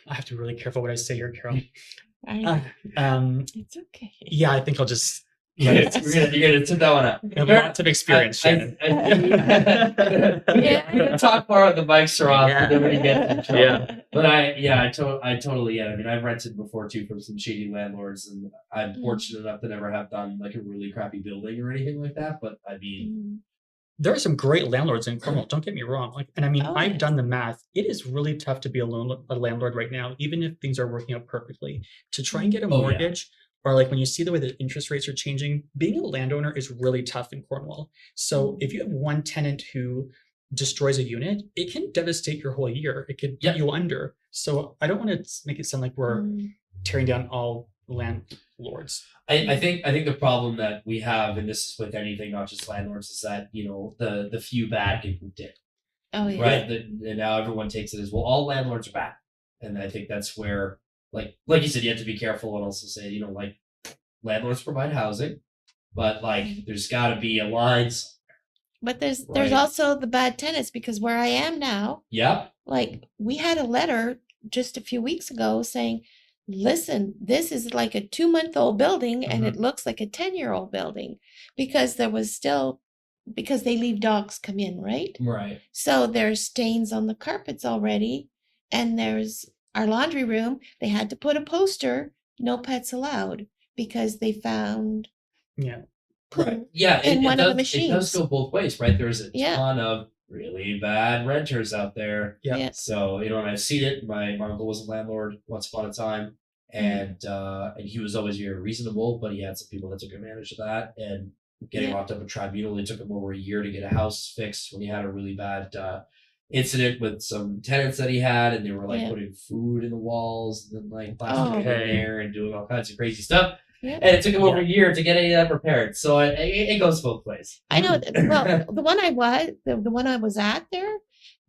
I have to be really careful what I say here, Carol. It's okay. Yeah, I think I'll just. You're gonna tip that one up. I have lots of experience, Shannon. We're gonna talk more on the mics are off, and then we get in trouble. Yeah. But I totally get it. I mean, I've rented before too from some shady landlords, and I'm Mm. fortunate enough to never have done like a really crappy building or anything like that. But I mean, There are some great landlords in Cornwall. Don't get me wrong. Like, and I mean, Oh, I've yes. done the math. It is really tough to be a landlord right now, even if things are working out perfectly. To try and get a Oh, yeah. mortgage, or like when you see the way that interest rates are changing, being a landowner is really tough in Cornwall. So if you have one tenant who destroys a unit, it can devastate your whole year. It could Yeah. put you under. So I don't want to make it sound like we're tearing down all landlords. I think the problem that we have, and this is with anything, not just landlords, is that the few bad get grouped in. Oh yeah. Right. And now everyone takes it as, well, all landlords are bad. And I think that's where, like you said, you have to be careful and also say, like landlords provide housing, but like there's got to be a line. But there's Right. also the bad tenants because where I am now, Yep. like we had a letter just a few weeks ago saying, listen, this is like a 2-month-old building and it looks like a 10-year-old building because because they leave dogs come in, right? Right. So there's stains on the carpets already, and there's our laundry room. They had to put a poster, no pets allowed, because they found Yeah. poo. Right. Yeah. in one of the It does machines. go both ways, right? There's a Yeah. ton of really bad renters out there. Yeah. Yeah. So, and I've seen it. My uncle was a landlord once upon a time, and he was always very reasonable, but he had some people that took advantage of that and getting Yeah. locked up in tribunal. It took him over a year to get a house fixed when he had a really bad incident with some tenants that he had, and they were like Yeah. putting food in the walls and then like plastic Oh. in there and doing all kinds of crazy stuff. Yeah. And it took him over a year to get any of that repaired. So it goes both ways. I know. Well, the one I was at there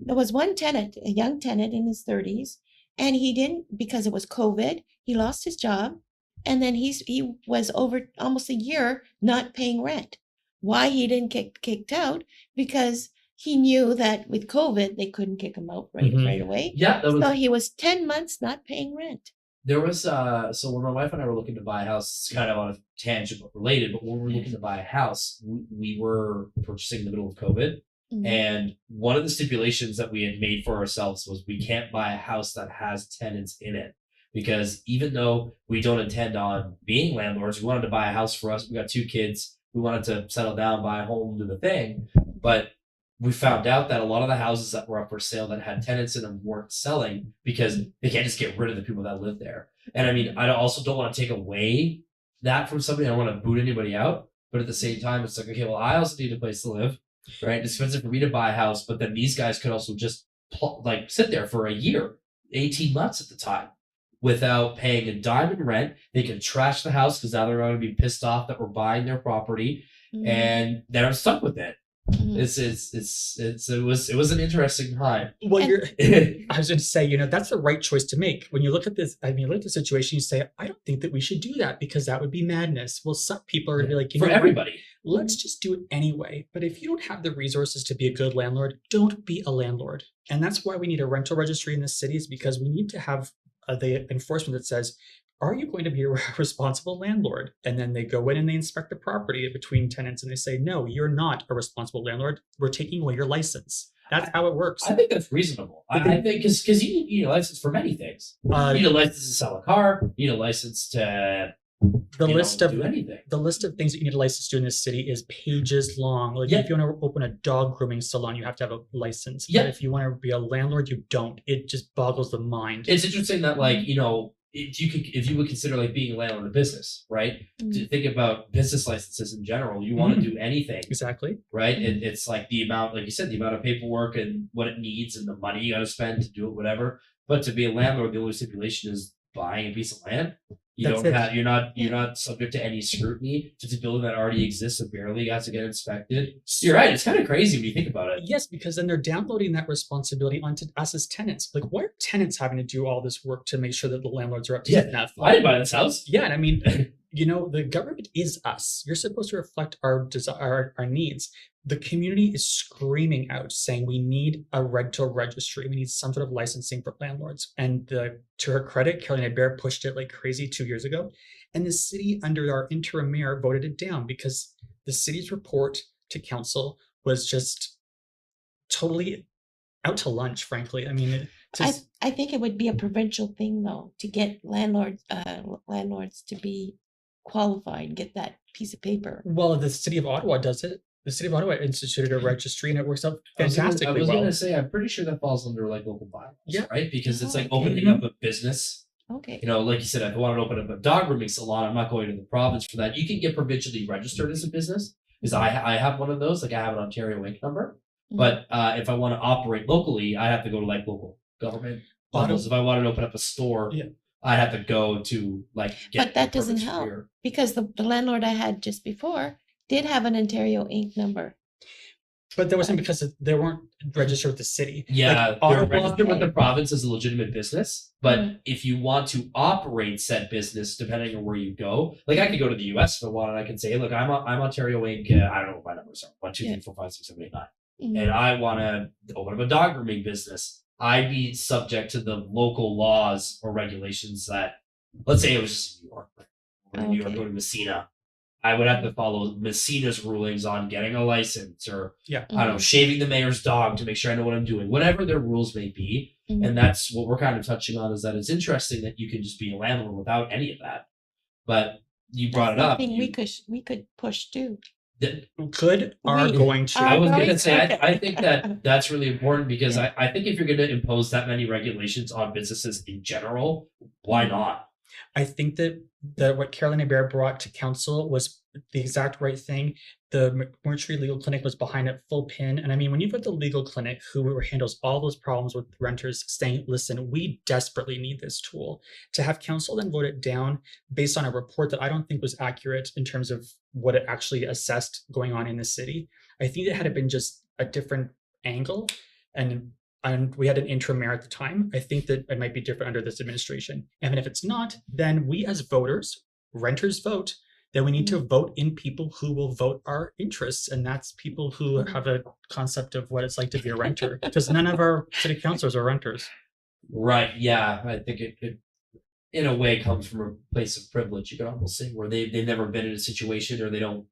was one tenant, a young tenant in his 30s, and he didn't, because it was COVID, he lost his job, and then he was over almost a year not paying rent. Why he didn't get kicked out? Because he knew that with COVID they couldn't kick him out right away. Yeah, that was. So he was 10 months not paying rent. There was so when my wife and I were looking to buy a house, it's kind of on a tangent but related, but when we were looking to buy a house, we were purchasing in the middle of COVID. Mhm. And one of the stipulations that we had made for ourselves was we can't buy a house that has tenants in it. Because even though we don't intend on being landlords, we wanted to buy a house for us. We got 2 kids. We wanted to settle down, buy a home, do the thing. But we found out that a lot of the houses that were up for sale that had tenants in them weren't selling because they can't just get rid of the people that live there. And I mean, I also don't want to take away that from somebody. I don't want to boot anybody out. But at the same time, it's like, okay, well, I also need a place to live, right? It's expensive for me to buy a house, but then these guys could also just sit there for a year, 18 months at the time, without paying a dime in rent. They can trash the house because now they're going to be pissed off that we're buying their property. Mhm. And then I'm stuck with it. Mhm. It was an interesting time. Well, And- I was going to say, that's the right choice to make. When you look at this, I mean, look at the situation, you say, I don't think that we should do that because that would be madness. Well, some people are going to be like, For what? everybody. Let's just do it anyway. But if you don't have the resources to be a good landlord, don't be a landlord. And that's why we need a rental registry in the cities, because we need to have the enforcement that says, are you going to be a responsible landlord? And then they go in and they inspect the property between tenants and they say, no, you're not a responsible landlord. We're taking away your license. That's how it works. I think that's reasonable. I think because you need a license for many things. You need a license to sell a car. You need a license to do anything. The list of things that you need a license to in this city is pages long. Like if you want to open a dog grooming salon, you have to have a license. Yeah. But if you want to be a landlord, you don't. It just boggles the mind. It's interesting that if you would consider like being a landlord of business, right? To think about business licenses in general, you want to do anything, Exactly. right? It's like the amount, like you said, the amount of paperwork and what it needs and the money you got to spend to do it, whatever. But to be a landlord, the only stipulation is buying a piece of land. You're not subject to any scrutiny. It's a building that already exists and barely got to get inspected. You're right. It's kind of crazy when you think about it. Yes, because then they're downloading that responsibility onto us as tenants. Like, why are tenants having to do all this work to make sure that the landlords are up to snuff? I didn't buy this house. Yeah, and I mean, the government is us. You're supposed to reflect our needs. The community is screaming out, saying we need a rental registry. We need some sort of licensing for landlords. And to her credit, Caroline Hebert pushed it like crazy 2 years ago. And the city, under our interim mayor, voted it down because the city's report to council was just totally out to lunch, frankly. I mean, I think it would be a provincial thing though to get landlords to be qualified, get that piece of paper. well, the city of Ottawa does it. The city of Ottawa instituted a registry and it works out I was fantastically going well. to say, I'm pretty sure that falls under like local bylaws, Yeah. right? Because it's like Oh, okay. opening up a business. Okay. Like you said, if I wanted to open up a dog grooming salon, I'm not going to the province for that. You can get provincially registered as a business because I have one of those. Like I have an Ontario Inc. number. Mhm. But if I want to operate locally, I have to go to like local government levels. If I wanted to open up a store, Yeah. I have to go to like. But that doesn't permits help. here. Because the landlord I had just before did have an Ontario Inc. number. But that wasn't because they weren't registered with the city. Yeah, Like, they're Ottawa- registered with the province as a legitimate business. But Mhm. if you want to operate said business, depending on where you go, like I could go to the US if I wanted. I can say, look, I'm Ontario Inc. I don't know what my numbers are. 1, 2, 3, 4, 5, 6, 7, 8, 9. Mhm. And I want to open up a dog grooming business. I'd be subject to the local laws or regulations that, let's say it was just New York, New York, Okay. go to Messina. I would have to follow Messina's rulings on getting a license or I don't know, shaving the mayor's dog to make sure I know what I'm doing, whatever their rules may be. Mhm. And that's what we're kind of touching on, is that it's interesting that you can just be a landlord without any of that. But you brought it That's up. something we could push too. are We going to. I was Are going going to say, to. I think that that's really important because Yeah. I think if you're going to impose that many regulations on businesses in general, why not? I think that what Caroline Hebert brought to council was the exact right thing. The Mercury Legal Clinic was behind it full pin. And I mean, when you've got the legal clinic who handles all those problems with renters saying, listen, we desperately need this tool, to have council then vote it down based on a report that I don't think was accurate in terms of what it actually assessed going on in the city. I think it had it been just a different angle and we had an interim mayor at the time, I think that it might be different under this administration. And if it's not, then we as voters, renters vote, then we need to vote in people who will vote our interests. And that's people who have a concept of what it's like to be a renter, because none of our city councilors are renters. Right. Yeah. I think it in a way comes from a place of privilege. You could almost say where they've never been in a situation or they don't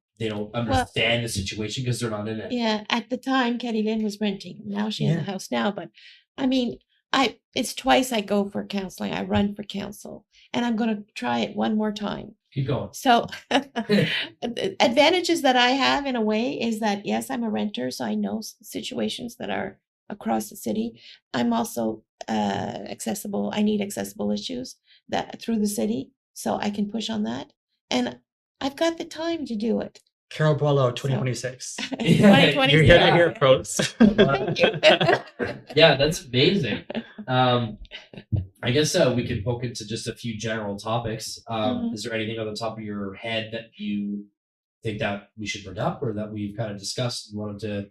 understand the situation because they're not in it. Yeah, at the time, Kelly Lynn was renting. Now she has Yeah. a house now, but I mean, it's twice I go for counseling. I run for council, and I'm going to try it one more time. Keep going. So, the advantages that I have in a way is that yes, I'm a renter, so I know situations that are across the city. I'm also accessible. I need accessible issues that through the city, so I can push on that, and I've got the time to do it. Carol Boileau, 2026. Yeah, 2026. You're here to hear, folks. Thank you. Yeah, that's amazing. I guess we could poke into just a few general topics. Mhm. Is there anything on the top of your head that you think that we should bring up or that we've kind of discussed and wanted to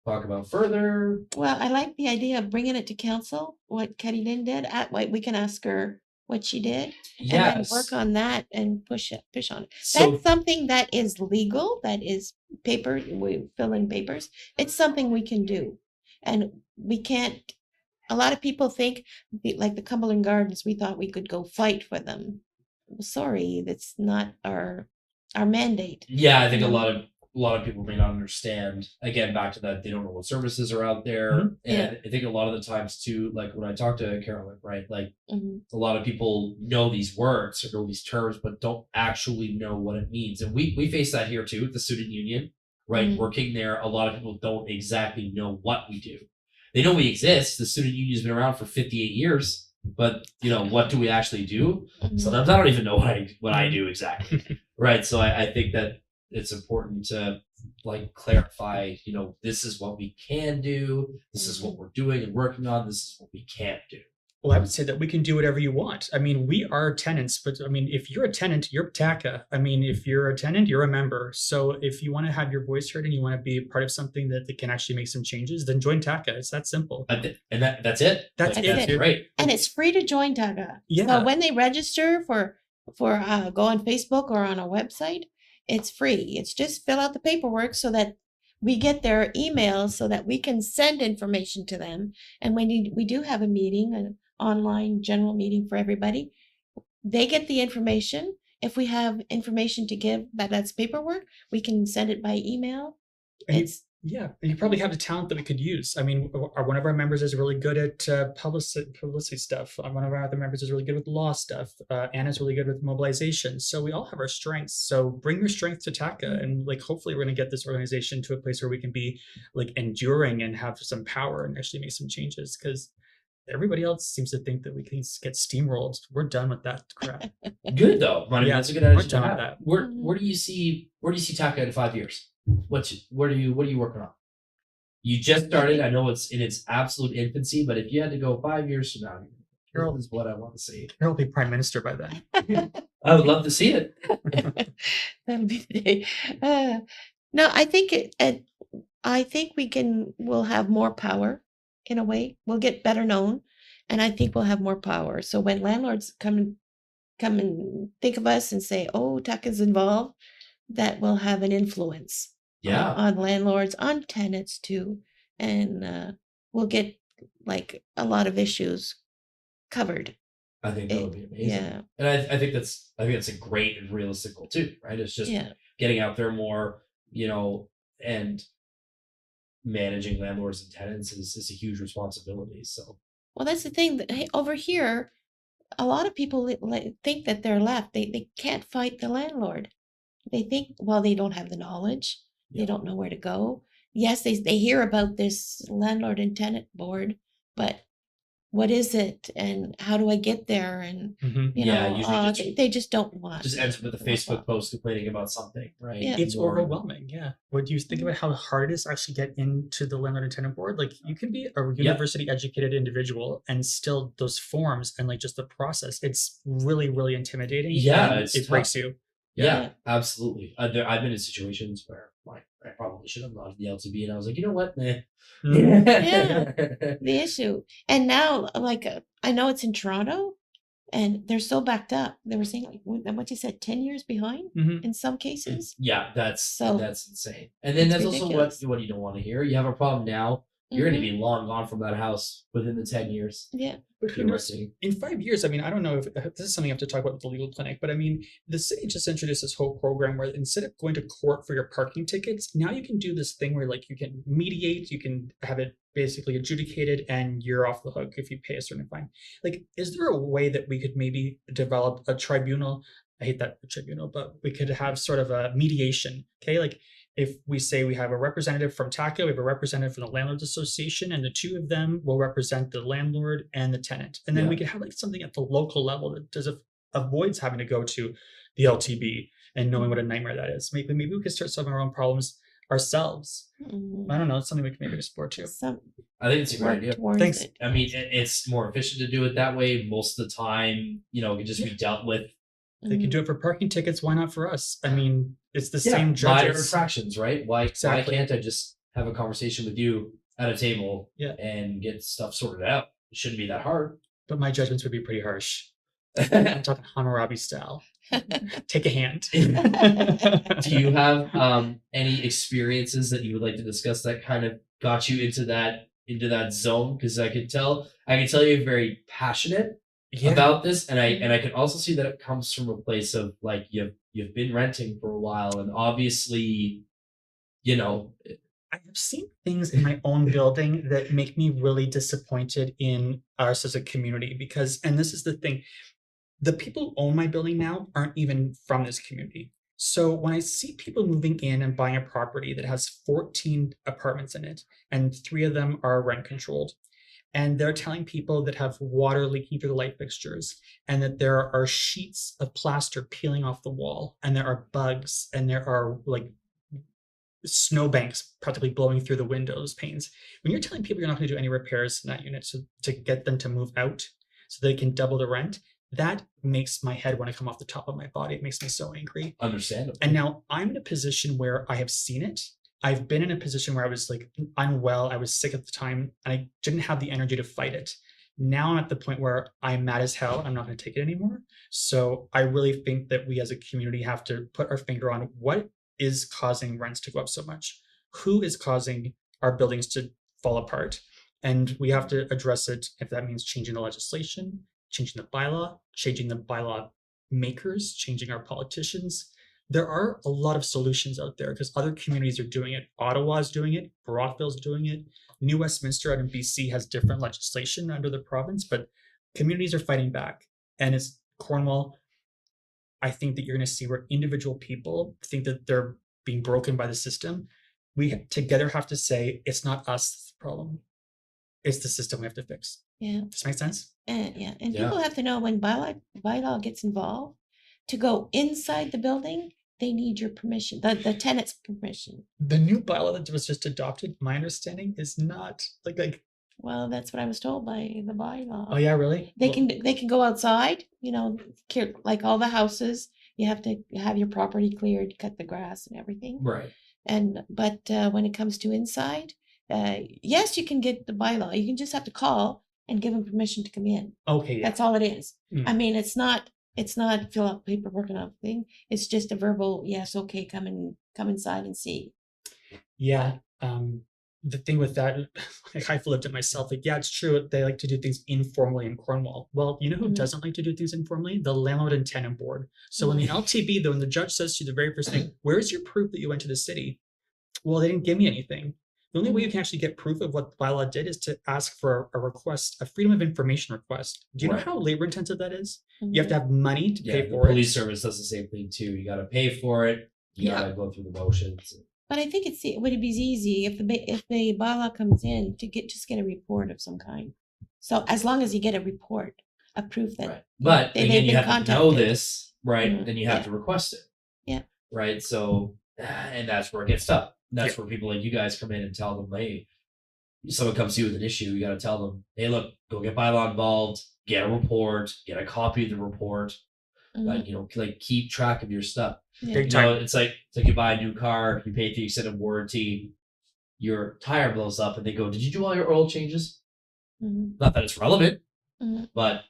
talk about further? Well, I like the idea of bringing it to council, what Ketty Lynn did. We can ask her what she did and then Yes. work on that and push on it. So That's something that is legal, that is paper, we fill in papers. It's something we can do. And we can't, a lot of people think, like the Cumberland Gardens, we thought we could go fight for them. Sorry, that's not our mandate. yeah, I think you a know? lot of people may not understand. Again, back to that, they don't know what services are out there, Mhm. and I think a lot of the times too, like when I talk to Carolyn, right, like Mhm. a lot of people know these words or know these terms, but don't actually know what it means, and we face that here too at the student union, right? Mhm. Working there, a lot of people don't exactly know what we do. They know we exist. The student union has been around for 58 years, but what do we actually do? Mhm. Sometimes I don't even know what I do exactly. Right. So I think that it's important to like clarify, this is what we can do, this is what we're doing and working on, this is what we can't do. Well, I would say that we can do whatever you want. I mean, we are tenants, but I mean, if you're a tenant, you're TACA. I mean, if you're a tenant, you're a member. So if you want to have your voice heard and you want to be a part of something that can actually make some changes, then join TACA. It's that simple. And that's it. That's Like, it. That's it. great. And it's free to join Taga. Yeah. So when they register for go on Facebook or on our website, it's free. It's just fill out the paperwork so that we get their emails so that we can send information to them. And when we do have a meeting, an online general meeting for everybody, they get the information. If we have information to give, that's paperwork, we can send it by email. And It's yeah, and you probably have the talent that we could use. I mean, one of our members is really good at publicity stuff. One of our other members is really good with law stuff. Anna's really good with mobilization. So we all have our strengths. So bring your strength to TACA, and like hopefully we're going to get this organization to a place where we can be like enduring and have some power and actually make some changes. Because everybody else seems to think that we can get steamrolled. We're done with that crap. Good though. I mean, Yeah, that's a good we're attitude to done with have. that. Where do you see TACA in 5 years? What are you working on? You just started. I know it's in its absolute infancy, but if you had to go 5 years from now, Carol is what I want to see. Carol will be prime minister by then. I would love to see it. that'll be the day. No, I think I think we'll have more power in a way. We'll get better known, and I think we'll have more power. So when landlords come and think of us and say, "Oh, TAC is involved," that will have an influence Yeah. on landlords, on tenants too, and we'll get like a lot of issues covered. I think that would be amazing. Yeah, And I think that's a great and realistic goal too, right? It's just yeah. getting out there more, and managing landlords and tenants is a huge responsibility. So Well, that's the thing. Hey, over here, a lot of people think that they're left. They can't fight the landlord. They think, well, they don't have the knowledge. Yeah. They don't know where to go. Yes, they hear about this landlord and tenant board, but what is it and how do I get there? And Mhm. Usually they just don't want. just ends with a Facebook post complaining about something, right? Yeah. It's Or- overwhelming. Yeah. What do you think about how hard it is to actually get into the landlord and tenant board? Like you can be a university educated individual and still those forms and like just the process. It's really, really intimidating. Yeah, and it's it breaks you. Yeah, Yeah. absolutely. I've been in situations where I probably should have gone to the LTB, and I was like, you know what? Nah. Mhm. Yeah. The issue. And now, like, I know it's in Toronto, and they're so backed up. They were saying, like, what you said, 10 years behind Mhm. in some cases. Yeah, that's So- insane. And then It's that's also ridiculous. what you don't want to hear. You have a problem now. You're Mhm. going to be long gone from that house within the 10 years. Yeah. But You're you know, resting. in 5 years, I mean, I don't know if this is something I have to talk about with the legal clinic, but I mean, the city just introduced this whole program where instead of going to court for your parking tickets, now you can do this thing where like you can mediate, you can have it basically adjudicated, and you're off the hook if you pay a certain fine. Like, is there a way that we could maybe develop a tribunal? I hate that tribunal, but we could have sort of a mediation. Okay, like if we say we have a representative from TACA, we have a representative from the Landlords Association, and the two of them will represent the landlord and the tenant. And then we could have like something at the local level that avoids having to go to the LTB and knowing what a nightmare that is. Maybe we could start solving our own problems ourselves. Mhm. I don't know. It's something we can maybe explore too. Some I think it's a great work idea. towards Thanks. it. I mean, it's more efficient to do it that way. Most of the time, it can just be dealt with They can do it for parking tickets. Why not for us? I mean, it's the Yeah, same minor judges. infractions, right? Why Exactly. can't I just have a conversation with you at a table Yeah. and get stuff sorted out? It shouldn't be that hard. But my judgments would be pretty harsh. I'm talking Hammurabi style. Take a hand. Do you have any experiences that you would like to discuss that kind of got you into that zone? Because I can tell you're very passionate about this, and I can also see that it comes from a place of like you've been renting for a while, and obviously, you know, I have seen things in my own building that make me really disappointed in us as a community because, and this is the thing, the people who own my building now aren't even from this community. So when I see people moving in and buying a property that has 14 apartments in it, and 3 of them are rent controlled, and they're telling people that have water leaking through the light fixtures, and that there are sheets of plaster peeling off the wall, and there are bugs, and there are like snowbanks practically blowing through the windows panes. When you're telling people you're not going to do any repairs in that unit to get them to move out so they can double the rent, that makes my head want to come off the top of my body. It makes me so angry. understandable. And now I'm in a position where I have seen it. I've been in a position where I was like unwell. I was sick at the time and I didn't have the energy to fight it. Now I'm at the point where I'm mad as hell. I'm not going to take it anymore. So I really think that we as a community have to put our finger on what is causing rents to go up so much. Who is causing our buildings to fall apart? And we have to address it if that means changing the legislation, changing the bylaw makers, changing our politicians. There are a lot of solutions out there because other communities are doing it. Ottawa's doing it, Brockville's doing it. New Westminster out in BC has different legislation under the province, but communities are fighting back. And it's Cornwall. I think that you're going to see where individual people think that they're being broken by the system. We together have to say it's not us that's the problem. It's the system we have to fix. Yeah. Does that make sense? And Yeah. people have to know when bylaw gets involved to go inside the building, they need your permission, the tenant's permission. The new bylaw that was just adopted, my understanding, is not like. Well, that's what I was told by the bylaw. Oh yeah, really? They can go outside, like all the houses. You have to have your property cleared, cut the grass and everything. Right. But when it comes to inside, yes, you can get the bylaw. You can just have to call and give them permission to come in. Okay, yeah. That's all it is. Mm. I mean, it's not fill out paperwork and everything. It's just a verbal yes, okay, come inside and see. Yeah. The thing with that, like I've lived it myself. Like, yeah, it's true. They like to do things informally in Cornwall. Well, you know who Mhm. doesn't like to do things informally? The landlord and tenant board. So when the LTB, though, when the judge says to you the very first thing, "Where's your proof that you went to the city?" Well, they didn't give me anything. The only way you can actually get proof of what the bylaw did is to ask for a request, a freedom of information request. Do you know Right. how labor intensive that is? Mhm. You have to have money to Yeah, pay the for police it. service does the same thing too. You got to pay for it. You Yeah. got to go through the motions. But I think would it be easy if the bylaw comes in to just get a report of some kind. So as long as you get a report, a proof that Right. But they've again, you been have to know contacted. this, right? Mhm. Then you have Yeah. to request it. Yeah. Right. So, and that's where it gets tough. That's Yeah. where people like you guys come in and tell them, hey, someone comes to you with an issue, you got to tell them, hey, look, go get bylaw involved, get a report, get a copy of the report. Mhm. Like keep track of your stuff. Yeah. Big You know, time. it's like you buy a new car, you pay for the extended warranty, your tire blows up, and they go, "Did you do all your oil changes?" Mhm. Not that it's relevant, Mhm. but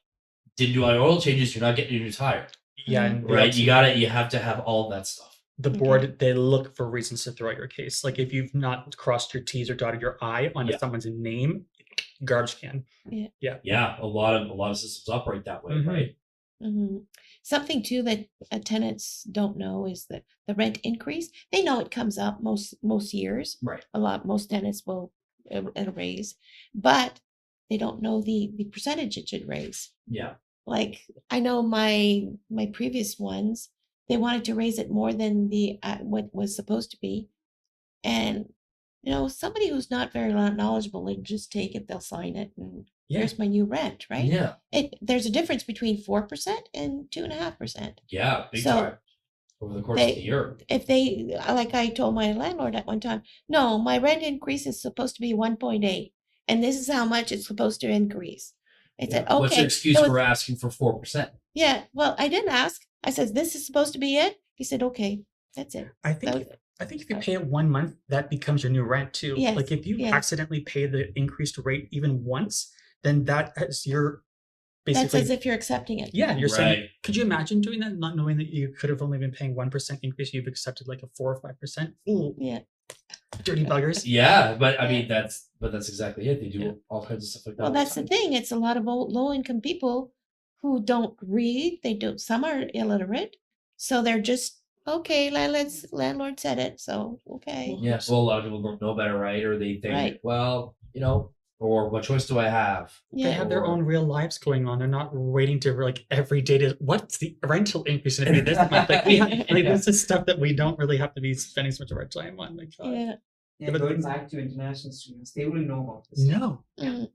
didn't do all your oil changes, you're not getting a new tire, Yeah, Mhm. and the right? LTB, You have to have all of that stuff. the Okay. board, they look for reasons to throw out your case. Like if you've not crossed your T's or dotted your I onto Yeah. someone's name, garbage can. Yeah, a lot of systems operate that way, Mhm. right? Mhm. Something too that tenants don't know is that the rent increase. They know it comes up most years. Right. Most tenants will it'll raise, but they don't know the percentage it should raise. Yeah, Like I know my previous ones, they wanted to raise it more than the what was supposed to be, and somebody who's not very knowledgeable, they just take it, they'll sign it, and Yeah. here's my new rent, right? yeah, There's a difference between 4% and 2.5%. yeah, big So, time. Over the course of they- the year, If like I told my landlord at one time, no, my rent increase is supposed to be 1.8, and this is how much it's supposed to increase. I said, What's okay. your excuse so for asking for 4%? Yeah. Well, I didn't ask. I said, this is supposed to be it. He said, okay, that's it. I think That- I think if you pay it 1 month, that becomes your new rent too. Yes, Like if you yes. accidentally pay the increased rate even once, then that is your That's basically as if you're accepting it. yeah, you're saying Right. could you imagine doing that, not knowing that you could have only been paying 1% increase, you've accepted like a 4 or 5%? Ooh, Yeah. dirty buggers. Yeah, but I Yeah. mean that's exactly it. They do Yeah. all kinds of stuff like that. Well, all the that's the time. thing. It's a lot of low income people who don't read. They don't. Some are illiterate, so they're just okay. Landlord said it, so okay. Yeah, well, a lot of people don't know better, right? Or they think, Right. well, or what choice do I have? They Yeah. have their Or- own real lives going on. They're not waiting to like every day to what's the rental increase going to be this month. Like this is stuff that we don't really have to be spending so much of our time on. Like God. Yeah. Yeah, but going things- back to international students, they wouldn't know about this. No. Mm.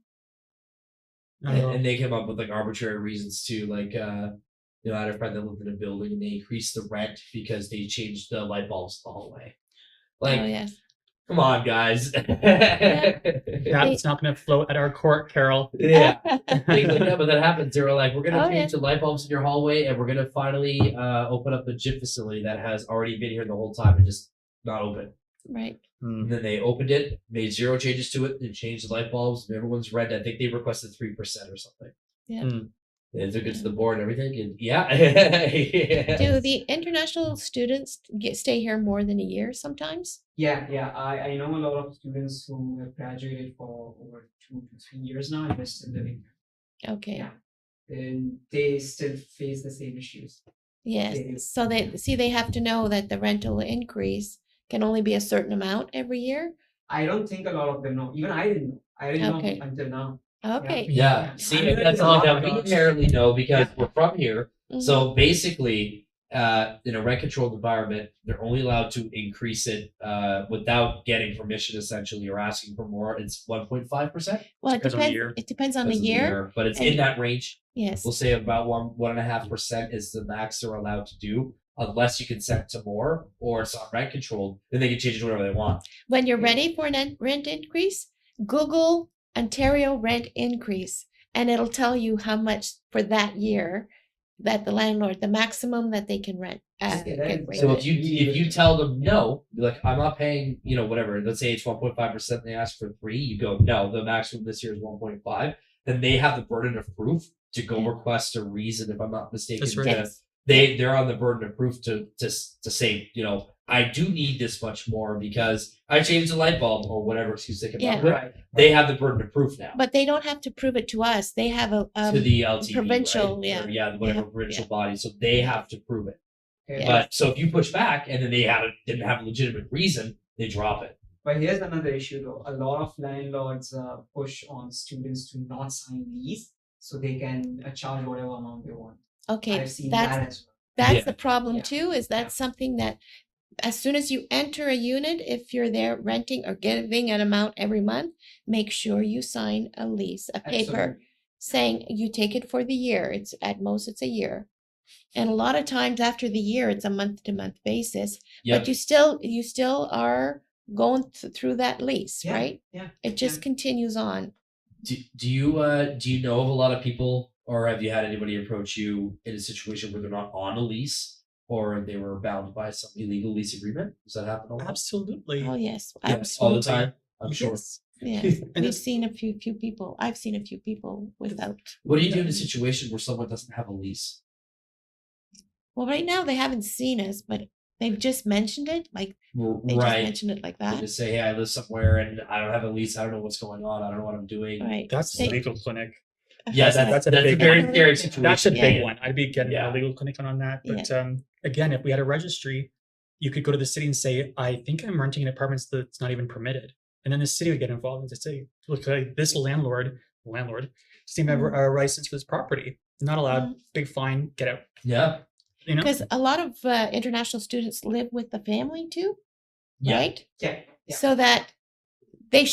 Not at all. And they came up with like arbitrary reasons too. Like, I had a friend that lived in a building and they increased the rent because they changed the light bulbs in the hallway. Like, Oh yes. come on, guys. That's not going to float at our court, Carol. Yeah. Things like that, but that happens. They were like, we're gonna Oh, change yeah. the light bulbs in your hallway, and we're gonna finally open up the gym facility that has already been here the whole time and just not open. Right. And then they opened it, made 0 changes to it, and changed the light bulbs. And everyone's rent. I think they requested 3% or something. Yeah. Mm. They took it to the board and everything, and yeah. Do the international students stay here more than a year sometimes? Yeah, I know a lot of students who have graduated for over 2 to 3 years now, and they're still living Okay. Yeah. there. And they still face the same issues. Yes. They do. So they have to know that the rental increase can only be a certain amount every year. I don't think a lot of them know. Even I didn't know. I didn't Okay. know until now. Okay. Yeah, see, that's all that we inherently know because we're from here. Mhm. So basically, in a rent controlled environment, they're only allowed to increase it without getting permission, essentially, or asking for more. It's 1.5%. Well, it Depends on the depends. year. It depends on the year. but it's and- in that range. Yes. We'll say about 1.5% is the max they're allowed to do, unless you consent to more or it's not rent controlled. Then they can change it to whatever they want. When you're ready for an rent increase, Google Ontario rent increase, and it'll tell you how much for that year that the landlord, the maximum that they can rent. Yeah, that get is- rate. So if you tell them no, be like, I'm not paying, whatever. Let's say it's 1.5%. They ask for 3. You go, no, the maximum this year is 1.5. Then they have the burden of proof to go Yeah. request a reason. If I'm not mistaken, That's right. Yes. they're on the burden of proof to say, I do need this much more because I changed the light bulb or whatever excuse they come Yeah. up with. Right. They have the burden of proof now. But they don't have to prove it to us. They have a To the LTV, provincial, right? yeah. Or, whatever Yeah, provincial body. So they have to prove it. Okay. Yeah. But so if you push back and then they didn't have a legitimate reason, they drop it. But here's another issue though. A lot of landlords push on students to not sign lease so they can charge whatever amount they want. okay. I've seen That's that as well. that's Yeah. the problem Yeah. too. Is that something that as soon as you enter a unit, if you're there renting or giving an amount every month, make sure you sign a lease, a paper Absolutely. saying you take it for the year. It's at most it's a year. And a lot of times after the year, it's a month to month basis. Yep. But you still are going through that lease, Yeah, right? yeah, It just yeah. continues on. Do you know of a lot of people, or have you had anybody approach you in a situation where they're not on a lease or they were bound by some illegal lease agreement? Does that happen a lot? Absolutely. Oh yes, Yeah, all the absolutely. time. I'm sure. Yes. yes. And We've it's- seen a few people. I've seen a few people without. What do you do in a situation where someone doesn't have a lease? Well, right now they haven't seen us, but they've just mentioned it. Like they just Right. mentioned it like They that. just say, hey, I live somewhere and I don't have a lease. I don't know what's going on. I don't know what I'm doing. Right. That's They- the legal clinic. Yeah, That's a that's a big very one. scary situation. That's a big Yeah. one. I'd be getting Yeah. a legal clinic on that. But again, if we had a registry, you could go to the city and say, I think I'm renting an apartment that's not even permitted. And then the city would get involved and say, look, this landlord doesn't even have a license for this property. Not allowed, big fine, get out. Yeah. Because a lot of international students live with the family too, Yeah. right? Yeah, yeah. So that they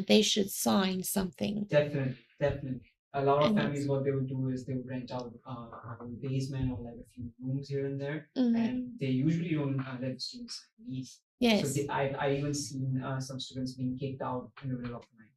they should sign something. Definitely. A lot of And families, what they would do is they would rent out a basement or like a few rooms here and there, Mhm. and they usually don't let the students sign lease. Yes. So I even seen some students being kicked out in the middle of the night.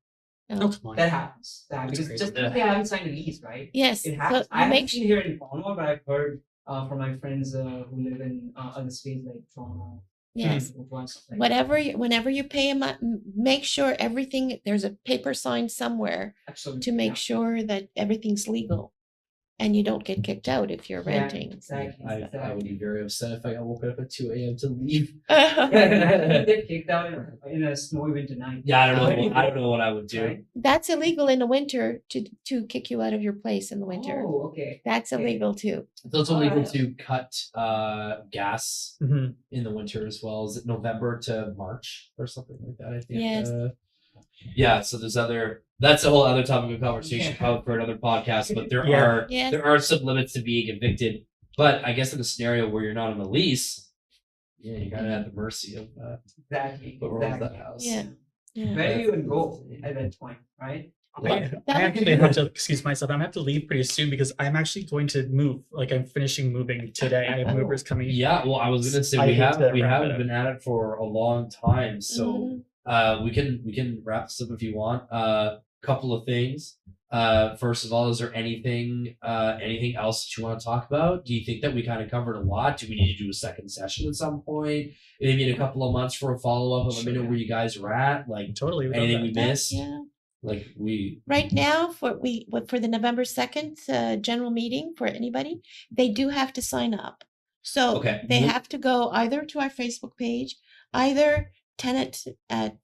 Oh, come on. That happens. That's Because crazy. just because they haven't signed a lease, right? Yes. It So happens. you I haven't make seen here in Cornwall, but I've heard from my friends who live in other states like Toronto. yes. Ottawa, and stuff like that. Whatever you, whenever you pay a month, make sure everything there's a paper sign somewhere Absolutely. to make sure that everything's legal, and you don't get kicked out if you're Yeah, renting. exactly. I would be very upset if I got woken up at 2 a.m. to leave. You get kicked out in a snowy winter night. Yeah, I don't know what I would do. Right? That's illegal in the winter to kick you out of your place in the winter. Oh, okay. That's okay. illegal too. It's also illegal Alright. to cut gas Mhm. in the winter as well. Is it November to March or something like that? I think. Yes. Yeah. So that's a whole other topic of conversation, Yeah. probably for another podcast. But there Yeah. are Yes. there are some limits to being evicted. But I guess in a scenario where you're not on a lease, yeah, you're kind of at the mercy of Exactly. the rules of exactly. that house. Yeah. Yeah. Where do you even go at that point, right? I That would actually be have to excuse myself. I'm gonna have to leave pretty soon because I'm actually going to move. Like I'm finishing moving today. I have movers coming. Yeah, well, I was gonna say I we hate have to we wrap haven't it up. been at it for a long time, so Mhm. we can wrap this up if you want. Couple of things. First of all, is there anything else that you want to talk about? Do you think that we kind of covered a lot? Do we need to do a second session at some point? Maybe in a couple of months for a follow up, and let me know Sure. where you guys are at. Like Totally. would love anything that. we That- missed. yeah. Like we. Right now, for the November 2nd general meeting for anybody, they do have to sign up. So Okay. they Well- have to go either to our Facebook page, either Tenant at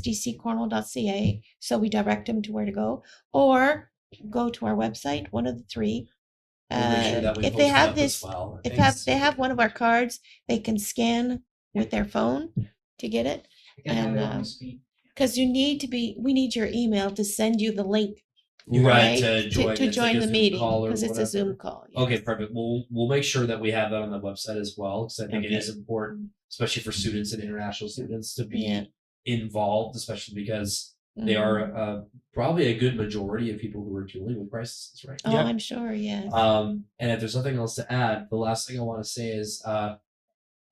sdccornwall.ca, so we direct them to where to go, or go to our website, one of the three. We'll make sure that we If they post have up this, as well. if Thanks. they have one of our cards, they can scan with their phone to get it. You can have And, it on the screen. Because we need your email to send you the link Right, to it's like join a the Zoom meeting, call or because it's a whatever. Zoom call. Okay, yes. perfect. We'll make sure that we have that on the website as well, because I think it Okay. is important, especially for students and international students, to be Yeah. involved, especially because they Mhm. are probably a good majority of people who are dealing with crises right Oh, Yeah. I'm sure, yes. now. And if there's nothing else to add, the last thing I want to say is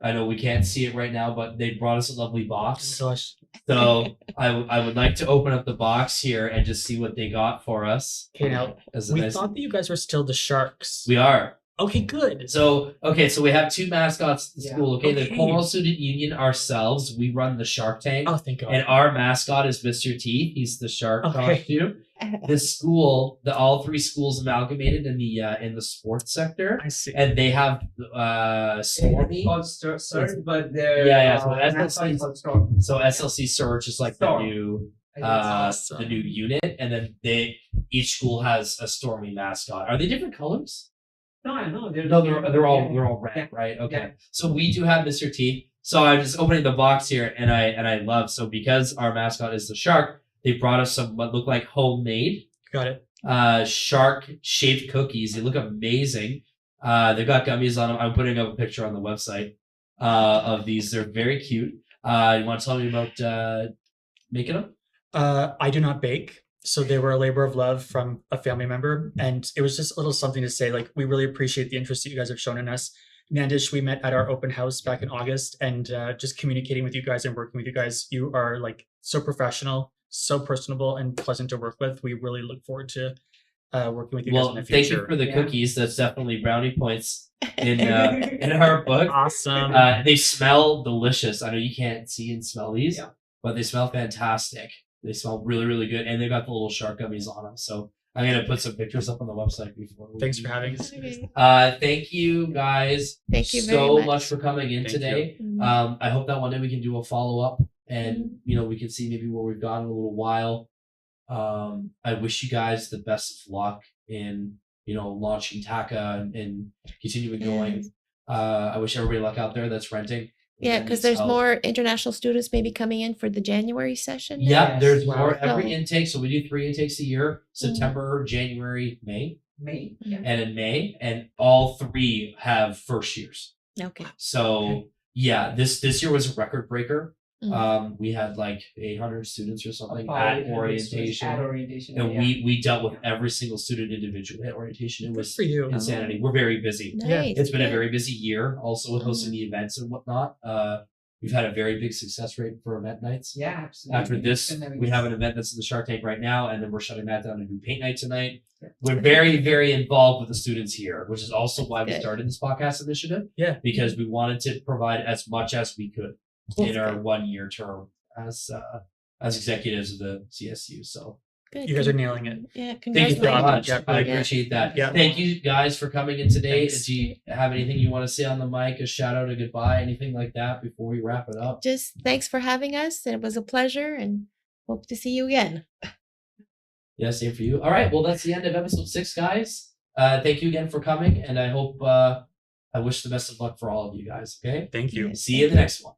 I know we can't see it right now, but they brought us a lovely box. Gosh. So I would like to open up the box here and just see what they got for us. Okay, now As a we nice- thought that you guys were still the Sharks. we are. Okay, good. So we have two mascots at the Yeah. school. Okay, the Okay. Cornwall Student Union ourselves, we run the Shark Tank, Oh, thank God. and our mascot is Mr. Teeth. He's the shark Okay. costume. The school, all three schools amalgamated in the sports sector, I see. and they have Stormy. It's called Surge, but they're Yeah, so mascot SLC is called Storm. So SLC Surge is like the Storm. new I think it's awesome. the new unit, and then each school has a Stormy mascot. Are they different colors? No, I know. No, they're all yeah. red, Yeah. right? Okay. Yeah. So we do have Mr. T. So I'm just opening the box here, and I love, so because our mascot is the shark, they brought us some what look like homemade Got it. shark shaped cookies. They look amazing. They've got gummies on them. I'm putting up a picture on the website of these. They're very cute. You want to tell me about making them? I do not bake. So they were a labor of love from a family member. And it was just a little something to say, like, we really appreciate the interest that you guys have shown in us. Nandish, we met at our open house back in August, and just communicating with you guys and working with you guys. You are like so professional, so personable, and pleasant to work with. We really look forward to working with you guys in Well, the thank future. you for the Yeah. cookies. That's definitely brownie points in our book. Awesome. They smell delicious. I know you can't see and smell these, Yeah. but they smell fantastic. They smell really, really good, and they got the little shark gummies on them. So I'm gonna put some pictures up on the website before. Thanks for having us. Okay. Thank you guys Thank you very so much. for coming in Thank today. Mhm. I hope that one day we can do a follow up, and Mhm. we can see maybe where we've gone in a little while. I wish you guys the best of luck in launching TACA and continuing going. Yes. I wish everybody luck out there that's renting. Yeah, and because needs there's help. more international students maybe coming in for the January session. now. Yeah, Yes. there's Wow. more every So- intake. So we do 3 intakes a year: Mm-hmm. September, January, May, May. Yeah. and in May, and all 3 have first years. Okay. So yeah, this year was a record breaker. Mhm. We had like 800 students or something About at 800 students orientation, At orientation. and yeah. we dealt with every single student individually at orientation. It Good was for you. insanity. We're very busy. Nice. Yeah, It's been a good. very busy year, also with hosting the events and whatnot. We've had a very big success rate for event nights. Yeah, absolutely. After this, And then we have an event that's in the Shark Tank right now, and then we're shutting that down to do paint night tonight. Yeah. We're very, very involved with the students here, which is also why we Good. started this podcast initiative. Yeah. Because we wanted to provide as much as we could in our 1 year term as executives of the CSU. So Good. You guys are nailing it. Yeah, thank you so congratulations. much. Yeah, I really appreciate that. Yeah. Thank you guys for coming in today. Thanks. Do you have anything you want to say on the mic? A shout out, a goodbye, anything like that before we wrap it up? Just thanks for having us. And it was a pleasure and hope to see you again. Yeah, same for you. All right, well, that's the end of episode 6, guys. Thank you again for coming, and I hope I wish the best of luck for all of you guys. Okay, Thank you. Yes, see you in thank the next one.